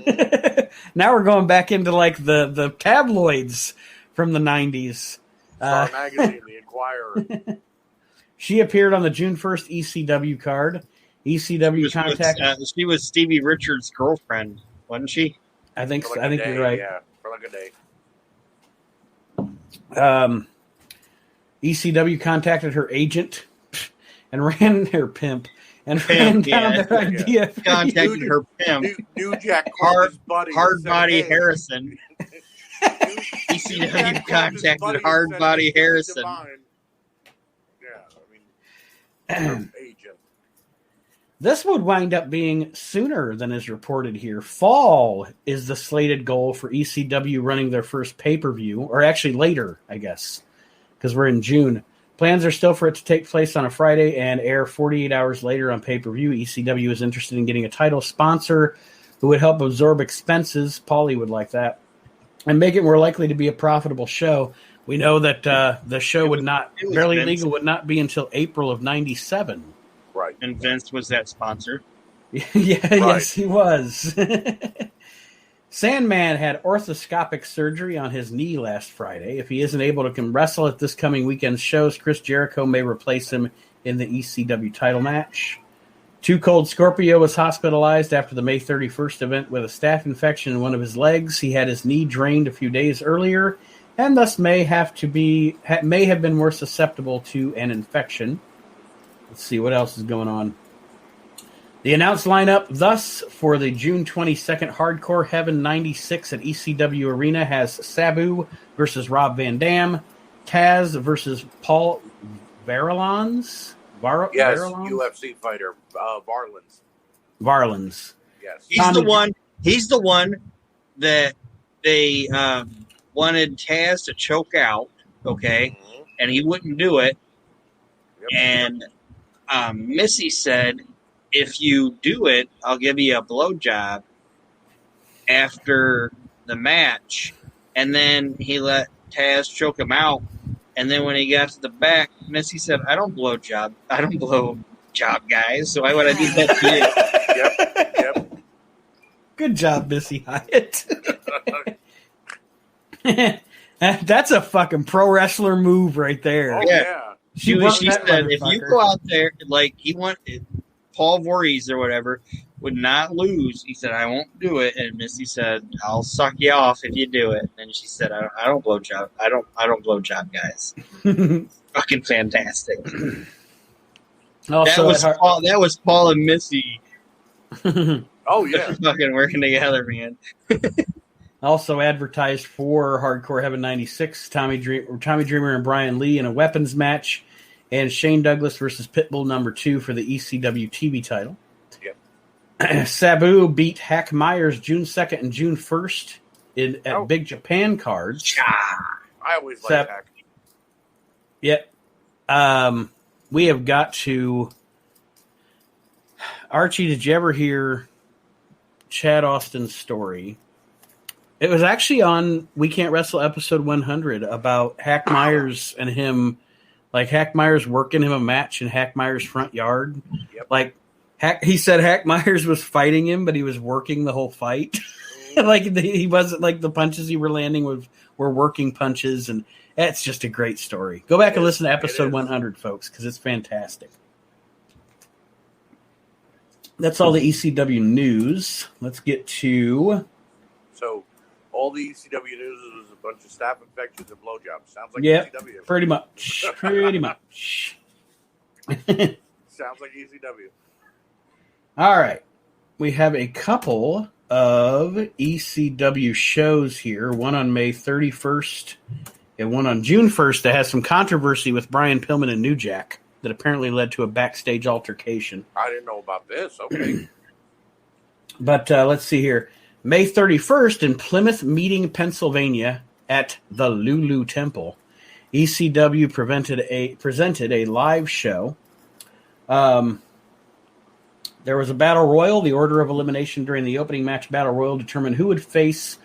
Now we're going back into like the tabloids from the 90s. Star Magazine, The Inquirer. She appeared on the June 1st ECW card. ECW contacted. She was Stevie Richards' girlfriend, wasn't she? I think For so. like I think a day, you're right. Yeah, for like a day. ECW contacted her agent and ran her pimp and ran down their idea. For Contacted her pimp, New Jack called his buddy. Hard and said, Body "Hey, Harrison. ECW contacted Hard Body Harrison. Yeah, I mean, agent. This would wind up being sooner than is reported here. Fall is the slated goal for ECW running their first pay-per-view, or actually later, I guess, because we're in June. Plans are still for it to take place on a Friday and air 48 hours later on pay-per-view. ECW is interested in getting a title sponsor who would help absorb expenses. Paulie would like that. And make it more likely to be a profitable show. We know that the show Barely Legal would not be until April of 97. Right. And Vince was that sponsor. Yes, he was. Sandman had orthoscopic surgery on his knee last Friday. If he isn't able to wrestle at this coming weekend's shows, Chris Jericho may replace him in the ECW title match. Too Cold Scorpio was hospitalized after the May 31st event with a staph infection in one of his legs. He had his knee drained a few days earlier, and thus may have been more susceptible to an infection. Let's see what else is going on. The announced lineup thus for the June 22nd Hardcore Heaven 96 at ECW Arena has Sabu versus Rob Van Dam, Taz versus Paul Varelans. Yes, Varelans? UFC fighter, Varlans. Yes. He's the one that they wanted Taz to choke out, okay, and he wouldn't do it. Yep. And Missy said, if you do it, I'll give you a blowjob after the match. And then he let Taz choke him out. And then when he got to the back, Missy said, I don't blow job guys, so why would I do that to you? Yep. Good job, Missy Hyatt. That's a fucking pro wrestler move right there. Oh, yeah. She said, if you go out there, like Paul Voorhees or whatever would not lose. He said, I won't do it. And Missy said, I'll suck you off if you do it. And she said, I don't blow job. I don't blow job guys. Fucking fantastic. Also, that was Paul and Missy. Oh, yeah. Fucking working together, man. Also advertised for Hardcore Heaven 96, Tommy Dreamer and Brian Lee in a weapons match, and Shane Douglas versus Pitbull number 2 for the ECW TV title. Yep. Sabu beat Hack Myers June 2nd and June 1st at Big Japan cards. I always like Hack. Yep. We have got to... Archie, did you ever hear Chad Austin's story? It was actually on We Can't Wrestle episode 100 about Hack Myers and him, like Hack Myers working him a match in Hack Myers' front yard. Yep. Like he said Hack Myers was fighting him, but he was working the whole fight. Like he wasn't like the punches he were landing were working punches, and that's just a great story. Go back and listen to episode 100, folks, because it's fantastic. That's all the ECW news. Let's get to... So, All the ECW news is a bunch of staph infections and blowjobs. Sounds like ECW. Pretty much. Pretty much. Sounds like ECW. All right. We have a couple of ECW shows here. One on May 31st and one on June 1st that has some controversy with Brian Pillman and New Jack that apparently led to a backstage altercation. I didn't know about this. Okay. But let's see here. May 31st in Plymouth Meeting, Pennsylvania at the Lulu Temple, ECW presented a live show. There was a battle royal. The order of elimination during the opening match battle royal determined who would face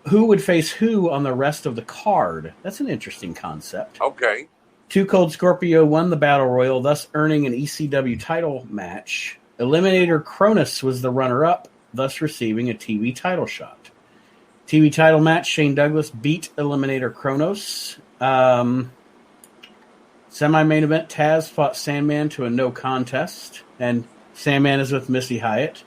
who on the rest of the card. That's an interesting concept. Okay. Too Cold Scorpio won the battle royal, thus earning an ECW title match. Eliminator Cronus was the runner-up, thus receiving a TV title shot. TV title match, Shane Douglas beat Eliminator Kronos. Semi-main event, Taz fought Sandman to a no contest, and Sandman is with Missy Hyatt.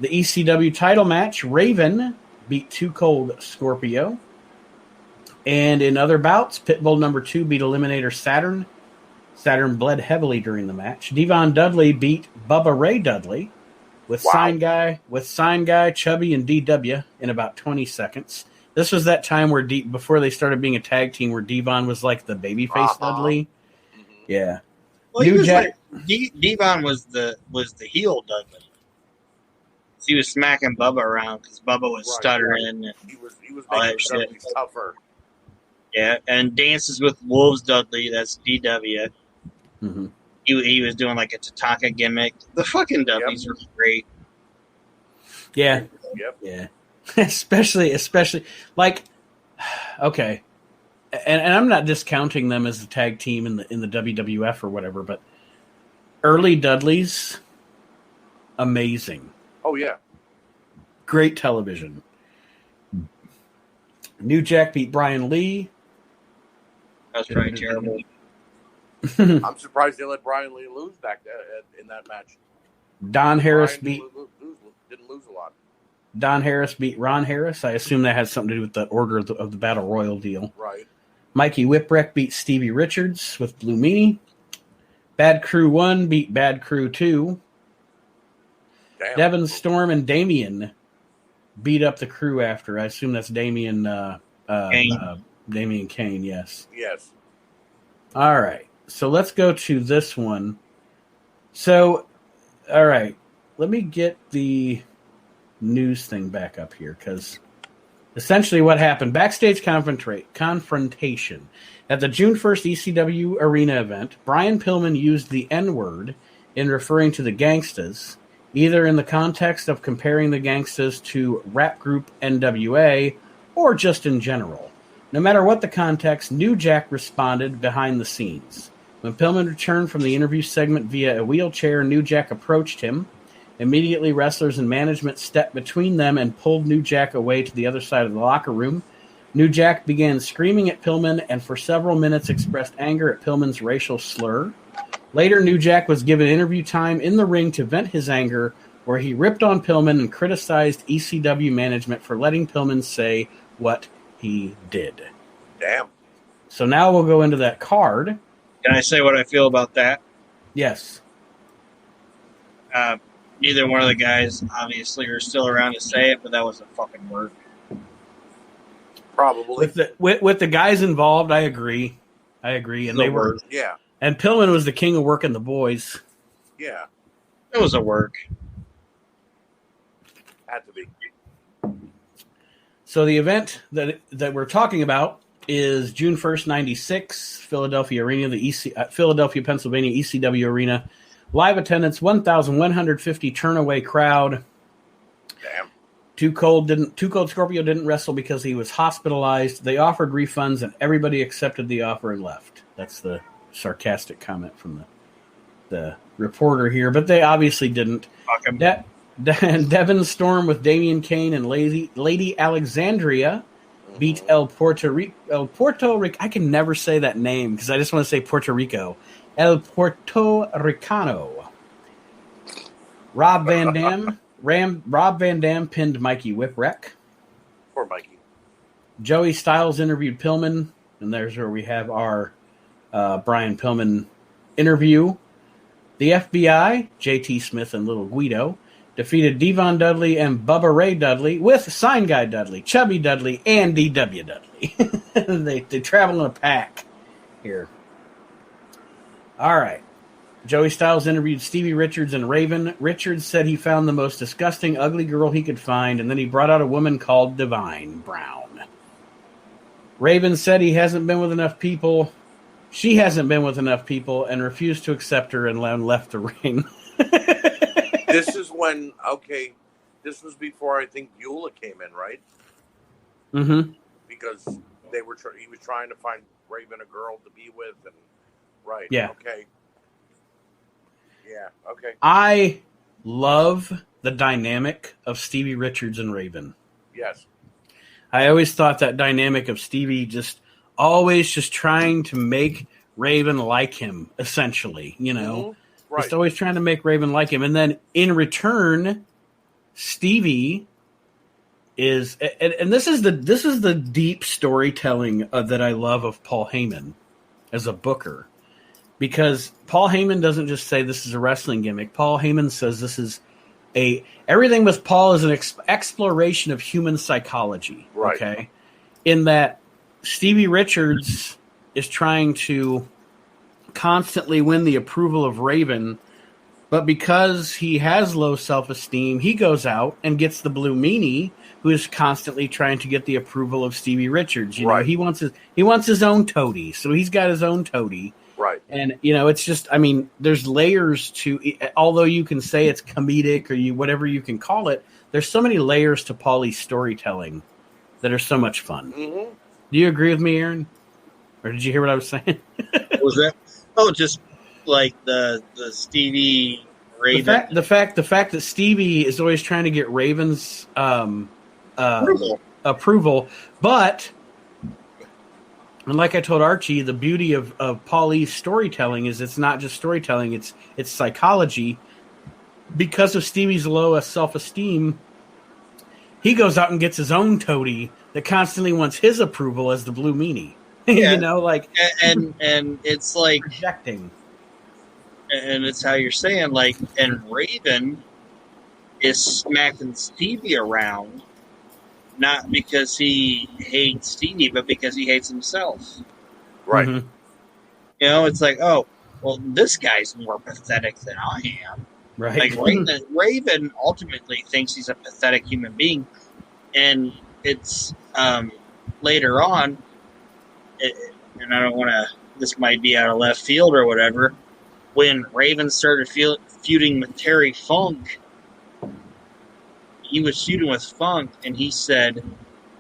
The ECW title match, Raven beat Too Cold Scorpio. And in other bouts, Pitbull number 2 beat Eliminator Saturn. Saturn bled heavily during the match. Devon Dudley beat Bubba Ray Dudley with Sign Guy, Chubby, and DW in about 20 seconds. This was that time where before they started being a tag team, where Devon was like the babyface Dudley. Yeah. Well, New Jack. Devon was the heel Dudley. He was smacking Bubba around because Bubba was stuttering. And he was making Dudley tougher. Yeah, and Dances with Wolves Dudley, that's DW. Mm-hmm. He was doing like a Tatanka gimmick. The fucking Dudleys were great. Yeah. Yep. Yeah. especially like, okay. And I'm not discounting them as a tag team in the WWF or whatever, but early Dudleys, amazing. Oh yeah. Great television. New Jack beat Brian Lee. That was pretty terrible. I'm surprised they let Brian Lee lose back in that match. Don Harris didn't lose a lot. Don Harris beat Ron Harris. I assume that has something to do with the order of the Battle Royal deal. Right. Mikey Whipwreck beat Stevie Richards with Blue Meanie. Bad Crew 1 beat Bad Crew 2. Damn. Devon Storm and Damien beat up the Crew after. I assume that's Damien Kane, yes. Yes. All right. So let's go to this one. So, all right. Let me get the news thing back up here, because essentially what happened, backstage confrontation. At the June 1st ECW Arena event, Brian Pillman used the N-word in referring to the Gangstas, either in the context of comparing the Gangstas to rap group NWA or just in general. No matter what the context, New Jack responded behind the scenes. When Pillman returned from the interview segment via a wheelchair, New Jack approached him. Immediately, wrestlers and management stepped between them and pulled New Jack away to the other side of the locker room. New Jack began screaming at Pillman and for several minutes expressed anger at Pillman's racial slur. Later, New Jack was given interview time in the ring to vent his anger, where he ripped on Pillman and criticized ECW management for letting Pillman say what he did. Damn. So now we'll go into that card. Can I say what I feel about that? Yes. Neither one of the guys, obviously, are still around to say it, but that was a fucking word. Probably. With the guys involved, I agree. And they were. Yeah. And Pillman was the king of working the boys. Yeah. It was a work. Had to be. So the event that we're talking about is June 1st, 96, Philadelphia Arena, Philadelphia, Pennsylvania ECW Arena. Live attendance 1,150 turnaway crowd. Damn. Too Cold Scorpio didn't wrestle because he was hospitalized. They offered refunds and everybody accepted the offer and left. That's the sarcastic comment from the reporter here, but they obviously didn't. Devon Storm with Damian Kane and Lady Alexandria beat El Puerto Rico. I can never say that name because I just want to say Puerto Rico. El Puerto Ricano. Rob Van Dam pinned Mikey Whipwreck. for, Mikey. Joey Styles interviewed Pillman, and there's where we have our Brian Pillman interview. The FBI, JT Smith and Little Guido, defeated Devon Dudley and Bubba Ray Dudley with Sign Guy Dudley, Chubby Dudley, and DW Dudley. they travel in a pack here. All right. Joey Styles interviewed Stevie Richards and Raven. Richards said he found the most disgusting, ugly girl he could find, and then he brought out a woman called Divine Brown. Raven said he hasn't been with enough people. She hasn't been with enough people and refused to accept her and left the ring. This is when, this was before I think Beulah came in, right? Mm-hmm. Because he was trying to find Raven a girl to be with, and right. Yeah. Okay. Yeah, okay. I love the dynamic of Stevie Richards and Raven. Yes. I always thought that dynamic of Stevie always trying to make Raven like him, essentially, you know. Mm-hmm. Right. Just always trying to make Raven like him. And then in return, Stevie is, and this is the deep storytelling that I love of Paul Heyman as a booker. Because Paul Heyman doesn't just say this is a wrestling gimmick. Paul Heyman says this is everything with Paul is an exploration of human psychology. Right. Okay. In that Stevie Richards is trying to constantly win the approval of Raven, but because he has low self-esteem, he goes out and gets the Blue Meanie, who is constantly trying to get the approval of Stevie Richards. You know, he wants his own toady, so he's got his own toady. Right. And, you know, it's just, I mean, there's layers to, although you can say it's comedic or whatever you can call it, there's so many layers to Paulie's storytelling that are so much fun. Mm-hmm. Do you agree with me, Aaron? Or did you hear what I was saying? What was that? Oh, just like the Stevie Raven. The fact that Stevie is always trying to get Raven's approval, but... And like I told Archie, the beauty of Paulie's storytelling is it's not just storytelling, it's psychology. Because of Stevie's low self-esteem, he goes out and gets his own toady that constantly wants his approval as the Blue Meanie. Yeah. You know, like... And it's like... Projecting. And it's how you're saying, like, and Raven is smacking Stevie around, not because he hates Stevie, but because he hates himself. Right. Mm-hmm. You know, it's like, oh, well, this guy's more pathetic than I am. Right. Like, Raven ultimately thinks he's a pathetic human being. And it's later on, and I don't want to, this might be out of left field or whatever, when Raven started feuding with Terry Funk, he was feuding with Funk, and he said,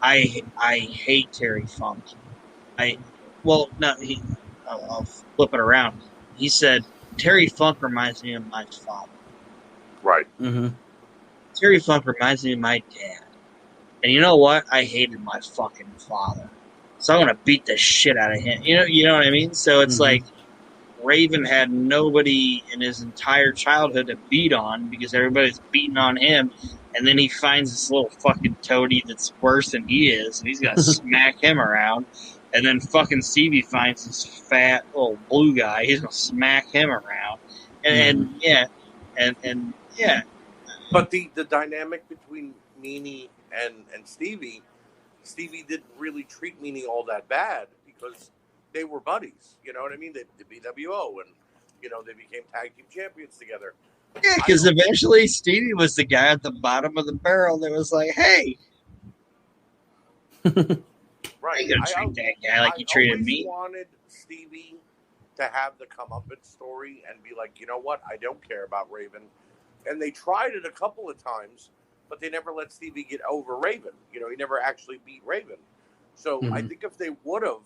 I hate Terry Funk. I'll flip it around. He said, Terry Funk reminds me of my father. Right. Mm-hmm. Terry Funk reminds me of my dad. And you know what? I hated my fucking father. So I'm going to beat the shit out of him. You know what I mean? So it's like Raven had nobody in his entire childhood to beat on because everybody's beating on him. And then he finds this little fucking toady that's worse than he is. And he's going to smack him around. And then fucking Stevie finds this fat little blue guy. He's going to smack him around. And yeah. But the dynamic between Meanie and Stevie didn't really treat Meanie all that bad because they were buddies. You know what I mean? The BWO, and they became tag team champions together. Yeah, because eventually Stevie was the guy at the bottom of the barrel that was like, "Hey, right? You gotta treat that guy like you treated me." I wanted Stevie to have the comeuppance story and be like, you know what? I don't care about Raven. And they tried it a couple of times, but they never let Stevie get over Raven. He never actually beat Raven. So I think if they would have,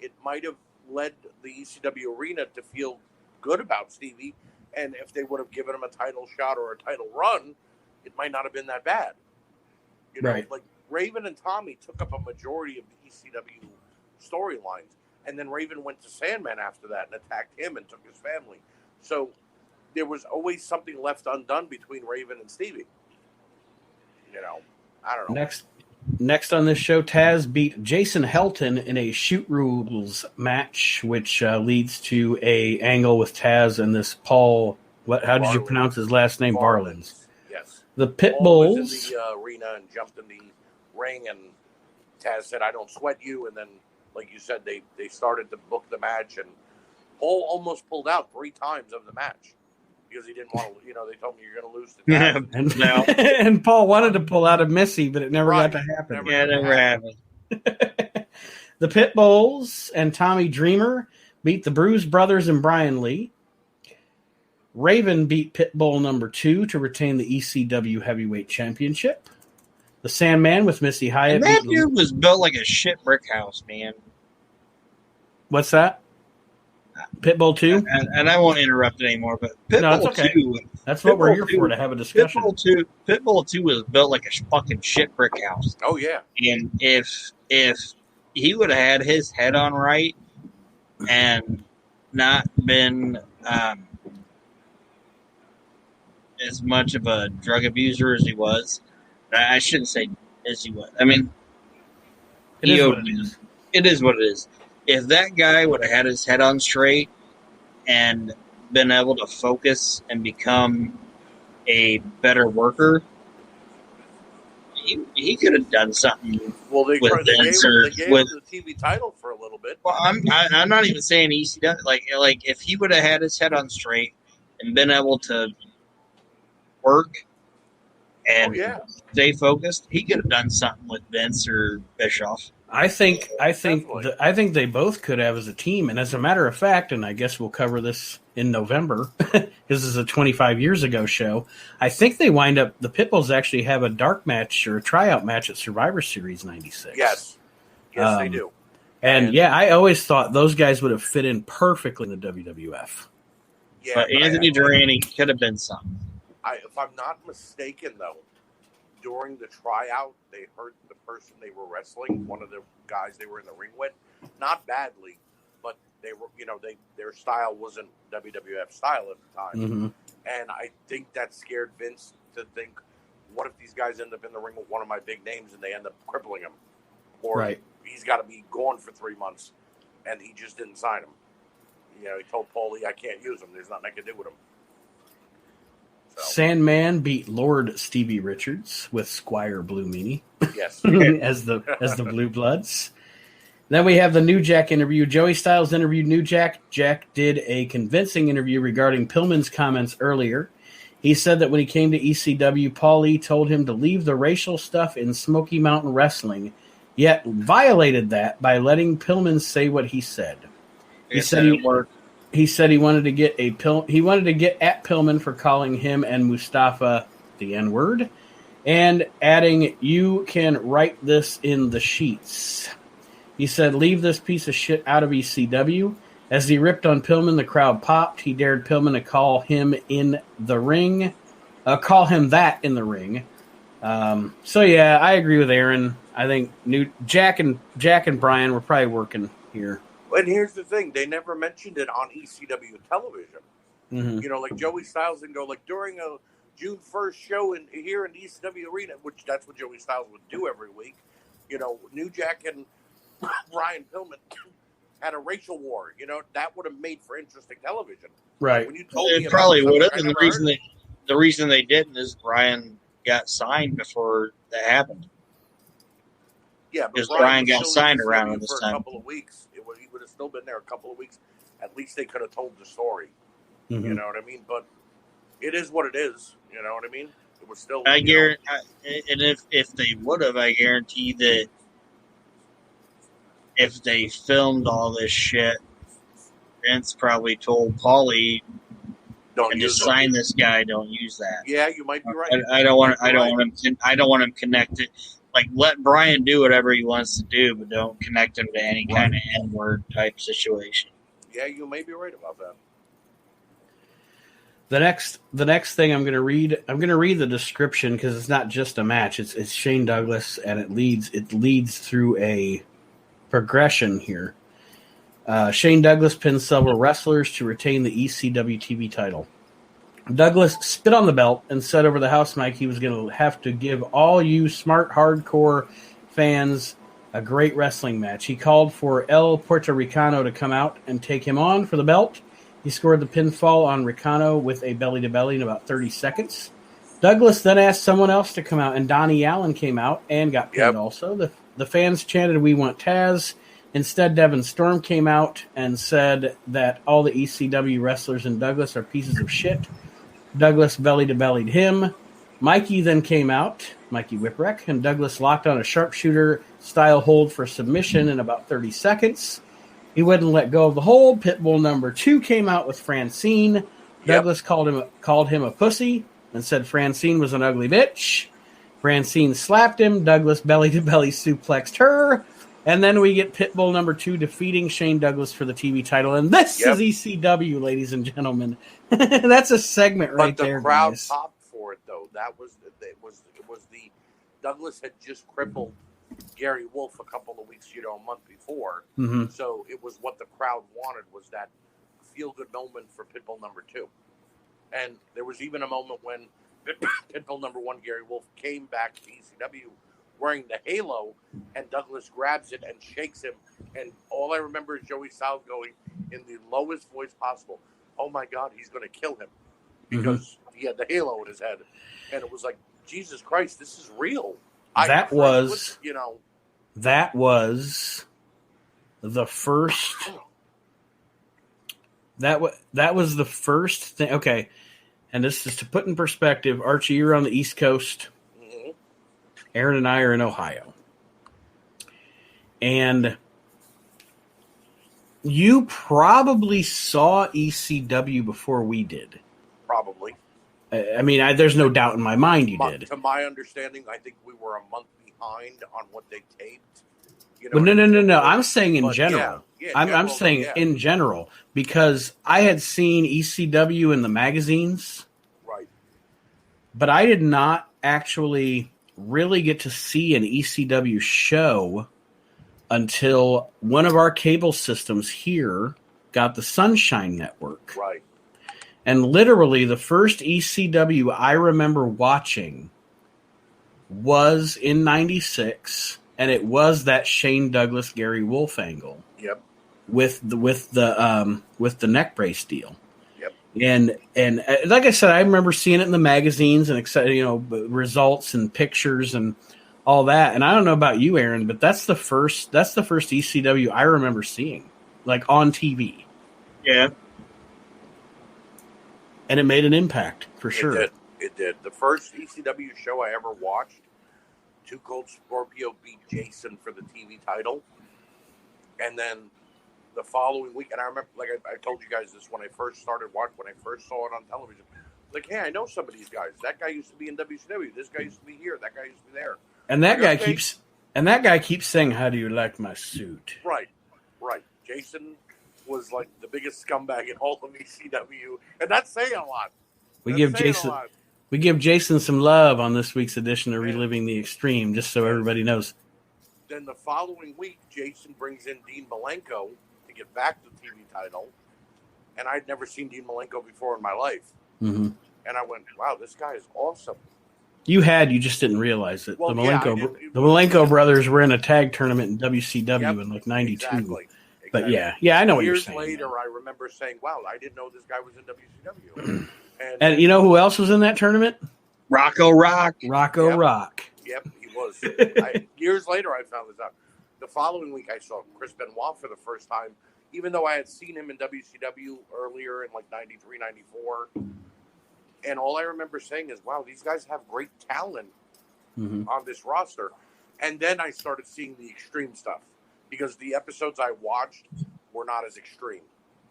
it might have led the ECW arena to feel good about Stevie. And if they would have given him a title shot or a title run, it might not have been that bad. Right. Like Raven and Tommy took up a majority of the ECW storylines. And then Raven went to Sandman after that and attacked him and took his family. So there was always something left undone between Raven and Stevie. I don't know. Next on this show, Taz beat Jason Helton in a Shoot Rules match, which leads to a angle with Taz and this Paul. How did you pronounce his last name? Varlins. Yes. The Pit Paul Bulls. was in the arena and jumped in the ring, and Taz said, "I don't sweat you." And then, like you said, they started to book the match, and Paul almost pulled out 3 times of the match because he didn't want to. They told me you're going to lose to Taz. And Paul wanted to pull out of Missy, but it never got to happen. Never happened. The Pit Bulls and Tommy Dreamer beat the Bruise Brothers and Brian Lee. Raven beat Pitbull number 2 to retain the ECW Heavyweight Championship. The Sandman with Missy Hyatt. And that dude was built like a shit brick house, man. What's that? Pitbull 2? And I won't interrupt it anymore, but Pitbull it's okay. 2. That's what we're here for, to have a discussion. Pitbull 2 was built like a fucking shit brick house. Oh, yeah. And if he would have had his head on right and not been as much of a drug abuser as he was, I shouldn't say as he was. I mean, it is what it is. It is what it is. If that guy would have had his head on straight and been able to focus and become a better worker, he could have done something. Well, they gave him the TV title for a little bit. Well, I'm not even saying ECW. Like if he would have had his head on straight and been able to work and stay focused, he could have done something with Vince or Bischoff. I think they both could have as a team. And as a matter of fact, and I guess we'll cover this in November, this is a 25 years ago show. I think they wind up, the Pitbulls actually have a dark match or a tryout match at Survivor Series 96. Yes, they do. And I always thought those guys would have fit in perfectly in the WWF. Yeah, but Anthony Durante could have been something. If I'm not mistaken, though, during the tryout, they hurt the person they were wrestling, one of the guys they were in the ring with, not badly, but they were, their style wasn't WWF style at the time. Mm-hmm. And I think that scared Vince to think, what if these guys end up in the ring with one of my big names and they end up crippling him? Or he's got to be gone for 3 months, and he just didn't sign him. He told Paulie, I can't use him. There's nothing I can do with him. So. Sandman beat Lord Stevie Richards with Squire Blue Meanie. Yes. as the Blue Bloods. Then we have the New Jack interview. Joey Styles interviewed New Jack. Jack did a convincing interview regarding Pillman's comments earlier. He said that when he came to ECW, Paulie told him to leave the racial stuff in Smoky Mountain Wrestling, yet violated that by letting Pillman say what he said. He said he wanted to get at Pillman for calling him and Mustafa the N-word, and adding, "You can write this in the sheets." He said, "Leave this piece of shit out of ECW." As he ripped on Pillman, the crowd popped. He dared Pillman to call him that in the ring. I agree with Aaron. I think Jack and Brian were probably working here. And here's the thing. They never mentioned it on ECW television. Mm-hmm. Like Joey Styles didn't go, during a June 1st show here in the ECW arena, which that's what Joey Styles would do every week. New Jack and Brian Pillman had a racial war. That would have made for interesting television. Right. When you told me it probably would have. And the reason they didn't is Brian got signed before that happened. Yeah, because Brian got signed around this time. For a couple of weeks. He would have still been there a couple of weeks. At least they could have told the story. Mm-hmm. You know what I mean? But it is what it is. You know what I mean? It was still. I guarantee, and if they would have, I guarantee that if they filmed all this shit, Vince probably told Paulie, "Don't sign this guy. Don't use that." Yeah, you might be right. I don't want him connected. Like, let Brian do whatever he wants to do, but don't connect him to any kind of N-word type situation. Yeah, you may be right about that. The next thing I'm going to read the description because it's not just a match. It's Shane Douglas, and it leads through a progression here. Shane Douglas pins several wrestlers to retain the ECW TV title. Douglas spit on the belt and said over the house mic he was going to have to give all you smart, hardcore fans a great wrestling match. He called for El Puerto Ricano to come out and take him on for the belt. He scored the pinfall on Ricano with a belly-to-belly in about 30 seconds. Douglas then asked someone else to come out, and Donnie Allen came out and got pinned also. The fans chanted, "We want Taz." Instead, Devin Storm came out and said that all the ECW wrestlers in Douglas are pieces of shit. Douglas belly-to-bellied him. Mikey then came out, Mikey Whipwreck, and Douglas locked on a sharpshooter-style hold for submission in about 30 seconds. He wouldn't let go of the hold. Pitbull number 2 came out with Francine. Douglas called him a pussy and said Francine was an ugly bitch. Francine slapped him. Douglas belly-to-belly suplexed her. And then we get Pitbull number 2 defeating Shane Douglas for the TV title. And this is ECW, ladies and gentlemen. That's a segment right there, But the crowd guys. popped for it, though. It was the Douglas had just crippled Gary Wolf a couple of weeks, a month before. Mm-hmm. So it was what the crowd wanted, was that feel-good moment for Pitbull number 2. And there was even a moment when Pitbull number 1, Gary Wolf, came back to ECW wearing the halo, and Douglas grabs it and shakes him. And all I remember is Joey Styles going in the lowest voice possible, "Oh my God, he's going to kill him," because he had the halo in his head. And it was like, Jesus Christ, this is real. That was the first. That was the first thing. Okay, and this is to put in perspective. Archie, you're on the East Coast. Mm-hmm. Aaron and I are in Ohio, and you probably saw ECW before we did. Probably. I mean, there's no doubt in my mind you did. To my understanding, I think we were a month behind on what they taped. Well, no. I'm saying in general. Yeah, I'm saying in general, because I had seen ECW in the magazines. Right. But I did not actually really get to see an ECW show until one of our cable systems here got the Sunshine Network. Right. And literally the first ECW I remember watching was in '96, and it was that Shane Douglas Gary Wolf angle. Yep. With the neck brace deal. Yep. And like I said, I remember seeing it in the magazines and results and pictures and all that. And I don't know about you, Aaron, but that's the first ECW I remember seeing, like on TV. Yeah. And it made an impact for sure. It did. The first ECW show I ever watched, Too Cold Scorpio beat Jason for the TV title. And then the following week, and I remember, like I told you guys this when I first started watching, when I first saw it on television. Like, hey, I know some of these guys. That guy used to be in WCW. This guy used to be here. That guy used to be there. And that guy keeps saying, "How do you like my suit?" Right. Jason was like the biggest scumbag in all of ECW, and that's saying a lot. We give Jason some love on this week's edition of Reliving the Extreme, just so everybody knows. Then the following week, Jason brings in Dean Malenko to get back the TV title, and I'd never seen Dean Malenko before in my life. Mm-hmm. And I went, "Wow, this guy is awesome." You just didn't realize it. Well, the Malenko brothers were in a tag tournament in WCW in like '92. Exactly. But yeah, I know what you're saying. Years later, I remember saying, "Wow, I didn't know this guy was in WCW." And you know who else was in that tournament? Rocco Rock. Rock. Yep, he was. Years later, I found this out. The following week, I saw Chris Benoit for the first time, even though I had seen him in WCW earlier in like '93, '94. And all I remember saying is, "Wow, these guys have great talent on this roster." And then I started seeing the extreme stuff, because the episodes I watched were not as extreme.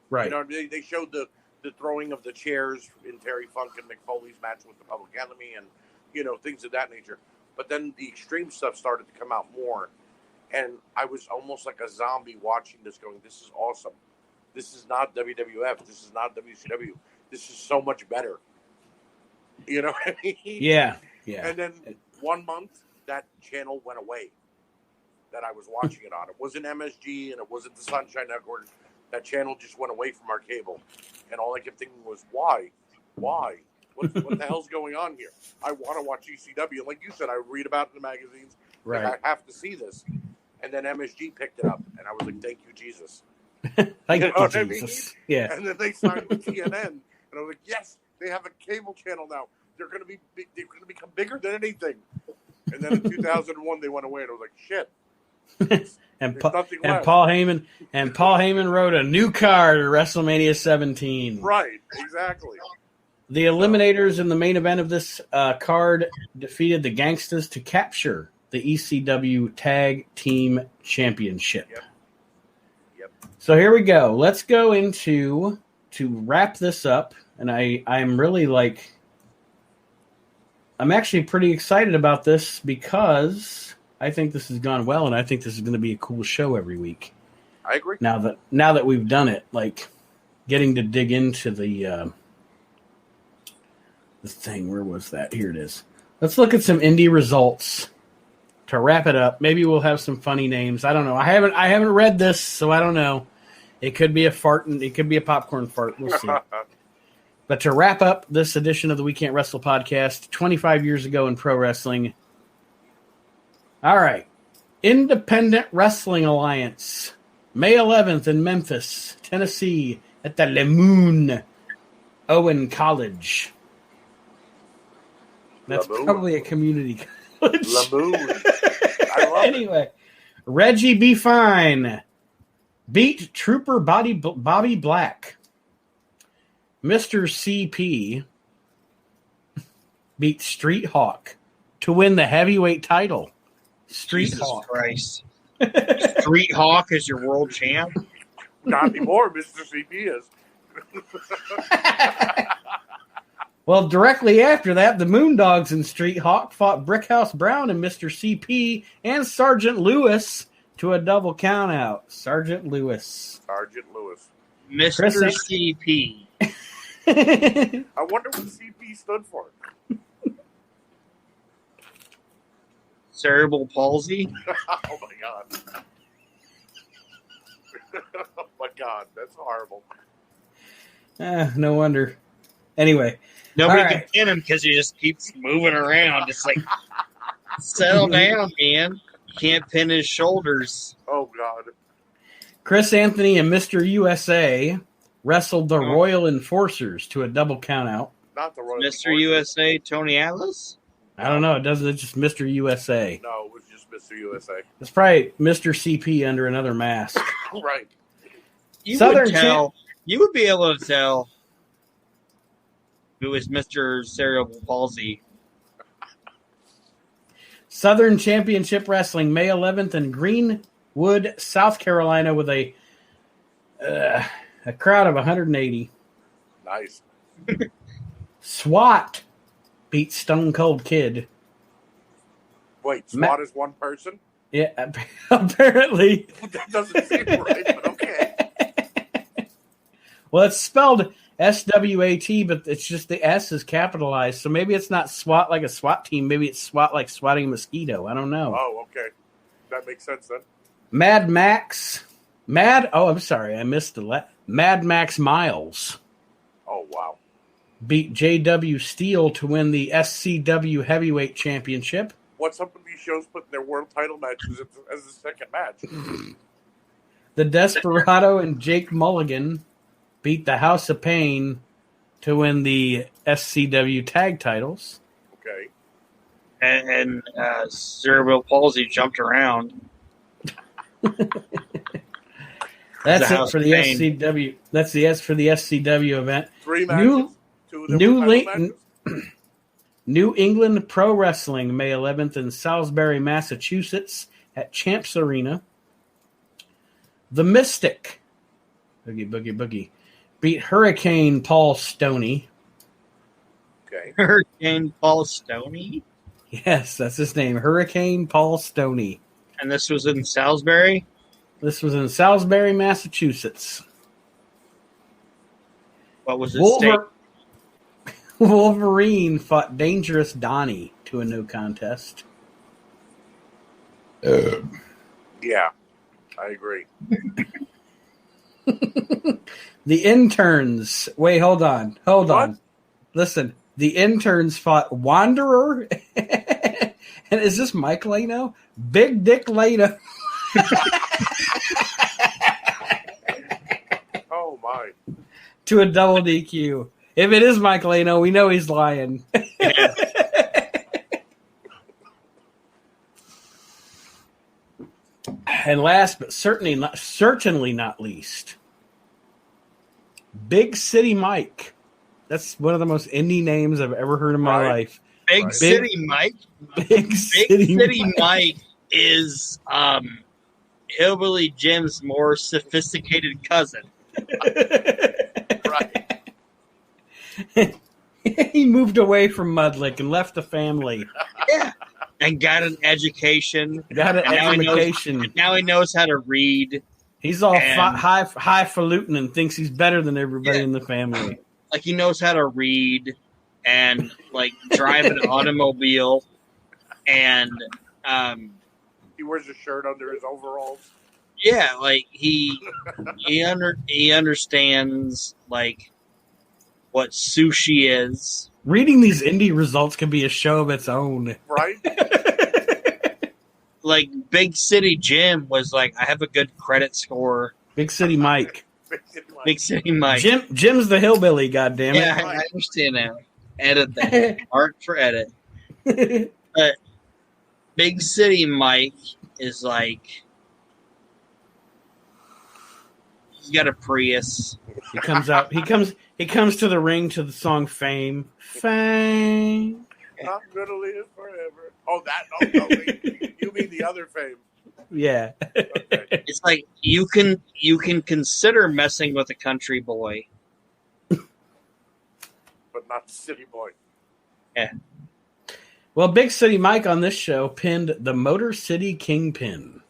Right. You know, they showed the throwing of the chairs in Terry Funk and Mick Foley's match with the Public Enemy and, things of that nature. But then the extreme stuff started to come out more. And I was almost like a zombie watching this going, this is awesome. This is not WWF. This is not WCW. This is so much better. You know what I mean? Yeah. And then 1 month, that channel went away that I was watching it on. It wasn't MSG and it wasn't the Sunshine Network. That channel just went away from our cable. And all I kept thinking was, why? What the hell's going on here? I want to watch ECW. Like you said, I read about it in the magazines. Right. Like, I have to see this. And then MSG picked it up, and I was like, thank you, Jesus. Thank You you, know what I Jesus. mean? Yeah. And then they signed with TNN, and I was like, yes, they have a cable channel now. They're going to be big, they're going to become bigger than anything. And then in 2001, they went away, and I was like, shit. and There's nothing left. Paul Heyman wrote a new card at WrestleMania 17. Right, exactly. The Eliminators in the main event of this card defeated the Gangstas to capture the ECW Tag Team Championship. Yep. So here we go. Let's go into to wrap this up, and I'm really I'm actually pretty excited about this because I think this has gone well, and I think this is going to be a cool show every week. I agree. Now that we've done it, getting to dig into the thing. Where was that? Here it is. Let's look at some indie results to wrap it up. Maybe we'll have some funny names. I don't know. I haven't read this, so I don't know. It could be a fart, and it could be a popcorn fart. We'll see. But to wrap up this edition of the We Can't Wrestle podcast, 25 years ago in pro wrestling. All right. Independent Wrestling Alliance, May 11th in Memphis, Tennessee, at the Lemoon Owen College. That's Lamoon. probably a community college. Lamoon. I love Anyway, Reggie B. Fine beat Trooper Bobby Black. Mr. CP beat Street Hawk to win the heavyweight title. Street Jesus Hawk. Christ. Street Hawk is your world champ? Not anymore, Mr. CP is. Well, directly after that, the Moondogs and Street Hawk fought Brickhouse Brown and Mr. CP and Sergeant Lewis to a double countout. Sergeant Lewis. Mr. Chris- CP. I wonder what CP stood for. Cerebral palsy? Oh my god. Oh my god, that's horrible. No wonder. Anyway. Nobody All can right. pin him because he just keeps moving around. It's like, settle down, man. Can't pin his shoulders. Oh god. Chris Anthony and Mr. USA wrestled the Royal Enforcers to a double countout. Not the Royal Mr. Enforcers. USA, Tony Atlas? I don't know. It doesn't. It's just Mr. USA. No, it was just Mr. USA. It's probably Mr. CP under another mask. Right. You Southern would tell. You would be able to tell who was Mr. Cerebral palsy. Southern Championship Wrestling, May 11th in Greenwood, South Carolina, with a crowd of 180. Nice. SWAT beat Stone Cold Kid. Wait, SWAT is one person? Yeah, apparently. That doesn't seem right, but okay. Well, it's spelled SWAT, but it's just the S is capitalized. So maybe it's not SWAT like a SWAT team. Maybe it's SWAT like swatting a mosquito. I don't know. Oh, okay. That makes sense then. Mad Max. I'm sorry. I missed the Mad Max Miles Oh, wow. beat JW Steele to win the SCW Heavyweight Championship. What's up with these shows putting their world title matches as the second match? The Desperado and Jake Mulligan beat the House of Pain to win the SCW tag titles. Okay. And cerebral palsy jumped around. That's The it House for of the Pain. SCW. That's the S for the SCW event. 3 matches. 2 of them New were link- title matches. New England Pro Wrestling, May 11th in Salisbury, Massachusetts at Champs Arena. The Mystic, Boogie Boogie Boogie, beat Hurricane Paul Stoney. Okay. Hurricane Paul Stoney? Yes, that's his name, Hurricane Paul Stoney. And this was in Salisbury? This was in Salisbury, Massachusetts. What was it? State? Wolverine fought Dangerous Donnie to a no contest. Yeah, I agree. The Interns. Wait, hold on. Hold What? on. Listen, the Interns fought Wanderer And is this Mike Lano? Big Dick Lano. Oh my! To a double DQ. If it is Mike Lano, we know he's lying. Yeah. And last but certainly not least, Big City Mike. That's one of the most indie names I've ever heard in my life. Big City Mike. Big City Mike is Hillbilly Jim's more sophisticated cousin. Right. He moved away from Mudlick and left the family. Yeah. And got an education. Got an education. Now he knows how to read. He's all highfalutin and thinks he's better than everybody in the family. Like he knows how to read and like drive an automobile, and he wears a shirt under his overalls. Yeah, like he understands like what sushi is. Reading these indie results can be a show of its own. Right? Like Big City Jim was like, I have a good credit score. Big City Mike. Big City Mike. Jim's the hillbilly, goddammit. Yeah, I understand now. Edit that. Art for edit. But Big City Mike is like, he's got a Prius. He comes to the ring to the song Fame. Fame. I'm gonna live forever. Oh, that? No, you mean the other Fame? Yeah. Okay. It's like you can consider messing with a country boy, But not the city boy. Yeah. Well, Big City Mike on this show pinned the Motor City Kingpin.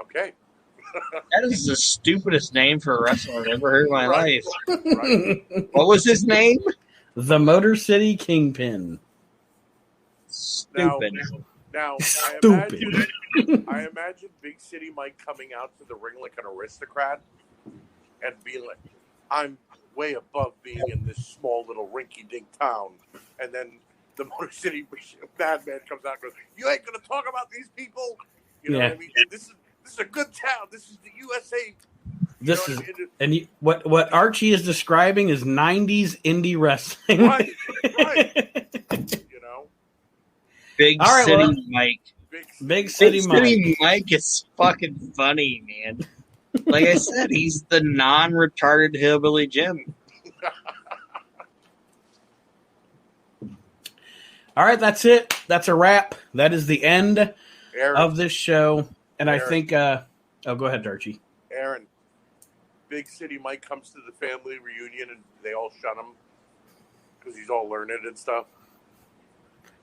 Okay. That is the stupidest name for a wrestler I've ever heard in my life. Right. What was his name? The Motor City Kingpin. Stupid. Now Stupid. I imagine Big City Mike coming out to the ring like an aristocrat and being like, I'm way above being in this small little rinky-dink town. And then the Motor City madman comes out and goes, you ain't going to talk about these people? You know what I mean? This is a good town. This is the USA. What Archie is describing is 90s indie wrestling. Right. You know? Big City Mike. Big City Mike is fucking funny, man. Like I said, he's the non-retarded hillbilly Jim. All right, that's it. That's a wrap. That is the end Aaron, of this show. And Aaron. I think, go ahead, Archie. Aaron, Big City Mike comes to the family reunion and they all shun him because he's all learned and stuff.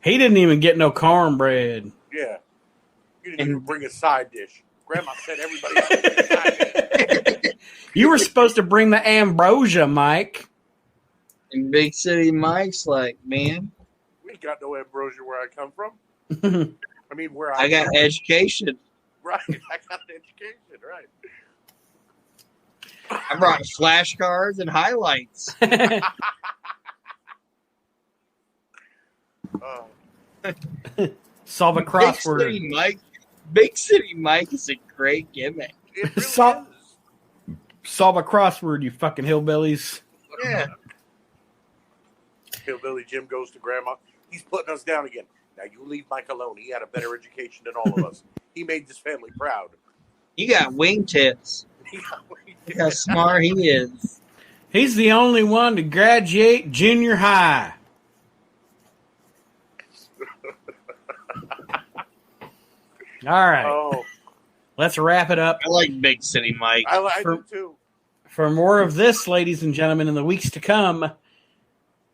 He didn't even get no cornbread. Yeah. You didn't even bring a side dish. Grandma said everybody else bring a side dish. You were supposed to bring the ambrosia, Mike. And Big City Mike's like, man, We ain't got no ambrosia where I come from. I mean, where I got education. Right. I got an education, right. I brought flashcards and highlights. Solve a crossword. Big City Mike is a great gimmick. It really Solve is. a crossword, you fucking hillbillies. Yeah. Hillbilly Jim goes to Grandma. He's putting us down again. Now you leave Mike alone. He had a better education than all of us. He made this family proud. He got wingtips. Look how smart he is. He's the only one to graduate junior high. All right. Oh, Let's wrap it up. I like Big City Mike. I do too. For more of this, ladies and gentlemen, in the weeks to come,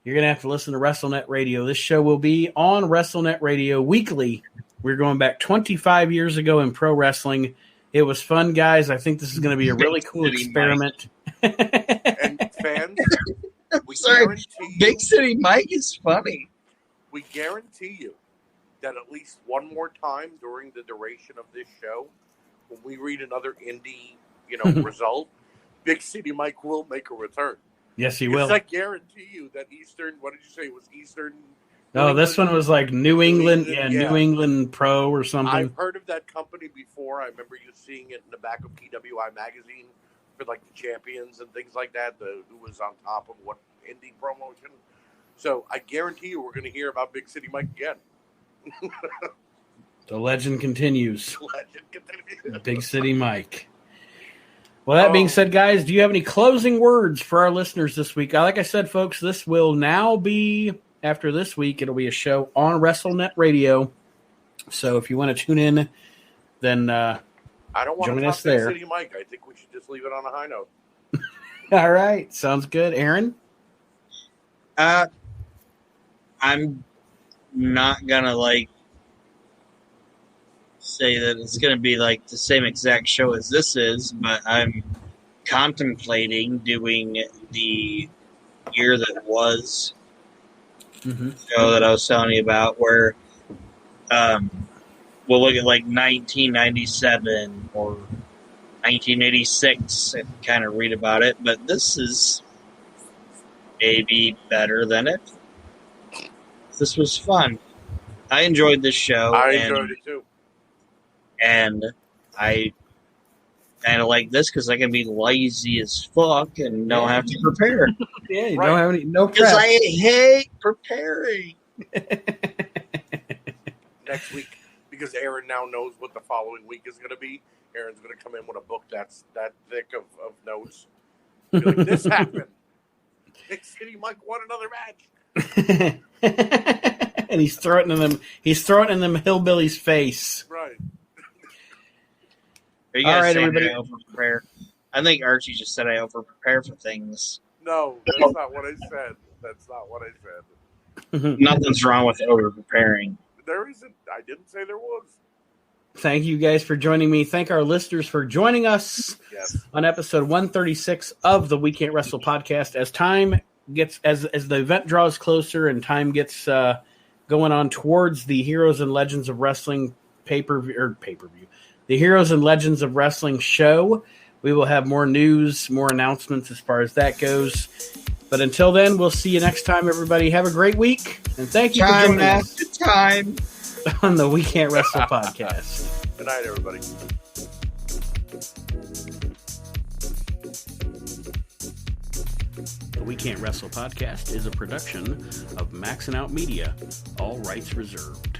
you're going to have to listen to WrestleNet Radio. This show will be on WrestleNet Radio weekly. We're going back 25 years ago in pro wrestling. It was fun, guys. I think this is going to be a really cool experiment. And fans, we Sorry, guarantee you, Big City Mike is funny. we guarantee you that at least one more time during the duration of this show, when we read another indie, result, Big City Mike will make a return. Yes, he Because will. I guarantee you that Eastern, what did you say, it was Eastern Oh, this one was like New England, New England Pro or something. I've heard of that company before. I remember you seeing it in the back of PWI magazine for like the champions and things like that. Who was on top of what indie promotion? So I guarantee you, we're going to hear about Big City Mike again. The legend continues. Legend continues. Big City Mike. Well, that being said, guys, do you have any closing words for our listeners this week? Like I said, folks, this will now be, after this week, it'll be a show on WrestleNet Radio. So if you want to tune in, then I don't want join to us talk there. Big City Mike. I think we should just leave it on a high note. All right. Sounds good. Aaron? I'm not going to, say that it's going to be, the same exact show as this is, but I'm contemplating doing the year that was show that I was telling you about, where we'll look at, 1997 or 1986 and kind of read about it, but this is maybe better than it. This was fun. I enjoyed this show. I enjoyed it too. And I kind of like this because I can be lazy as fuck and don't have to prepare. Yeah, you don't have no prep. Because I hate preparing. Next week, because Aaron now knows what the following week is going to be, Aaron's going to come in with a book that's that thick of notes. Be like, this happened. Big City Mike won another match. And he's throwing in them hillbillies' face. Right. Are you guys saying I over-prepare? I think Archie just said I over-prepare for things. No, that's not what I said. That's not what I said. Nothing's wrong with over-preparing. There isn't. I didn't say there was. Thank you guys for joining me. Thank our listeners for joining us on episode 136 of the We Can't Wrestle podcast. As time gets, as the event draws closer and time gets going on towards the Heroes and Legends of Wrestling pay-per-view, the Heroes and Legends of Wrestling show, we will have more news, more announcements as far as that goes. But until then, we'll see you next time, everybody. Have a great week, and thank you for joining us on the We Can't Wrestle podcast. Good night, everybody. The We Can't Wrestle podcast is a production of Maxin' Out Media, all rights reserved.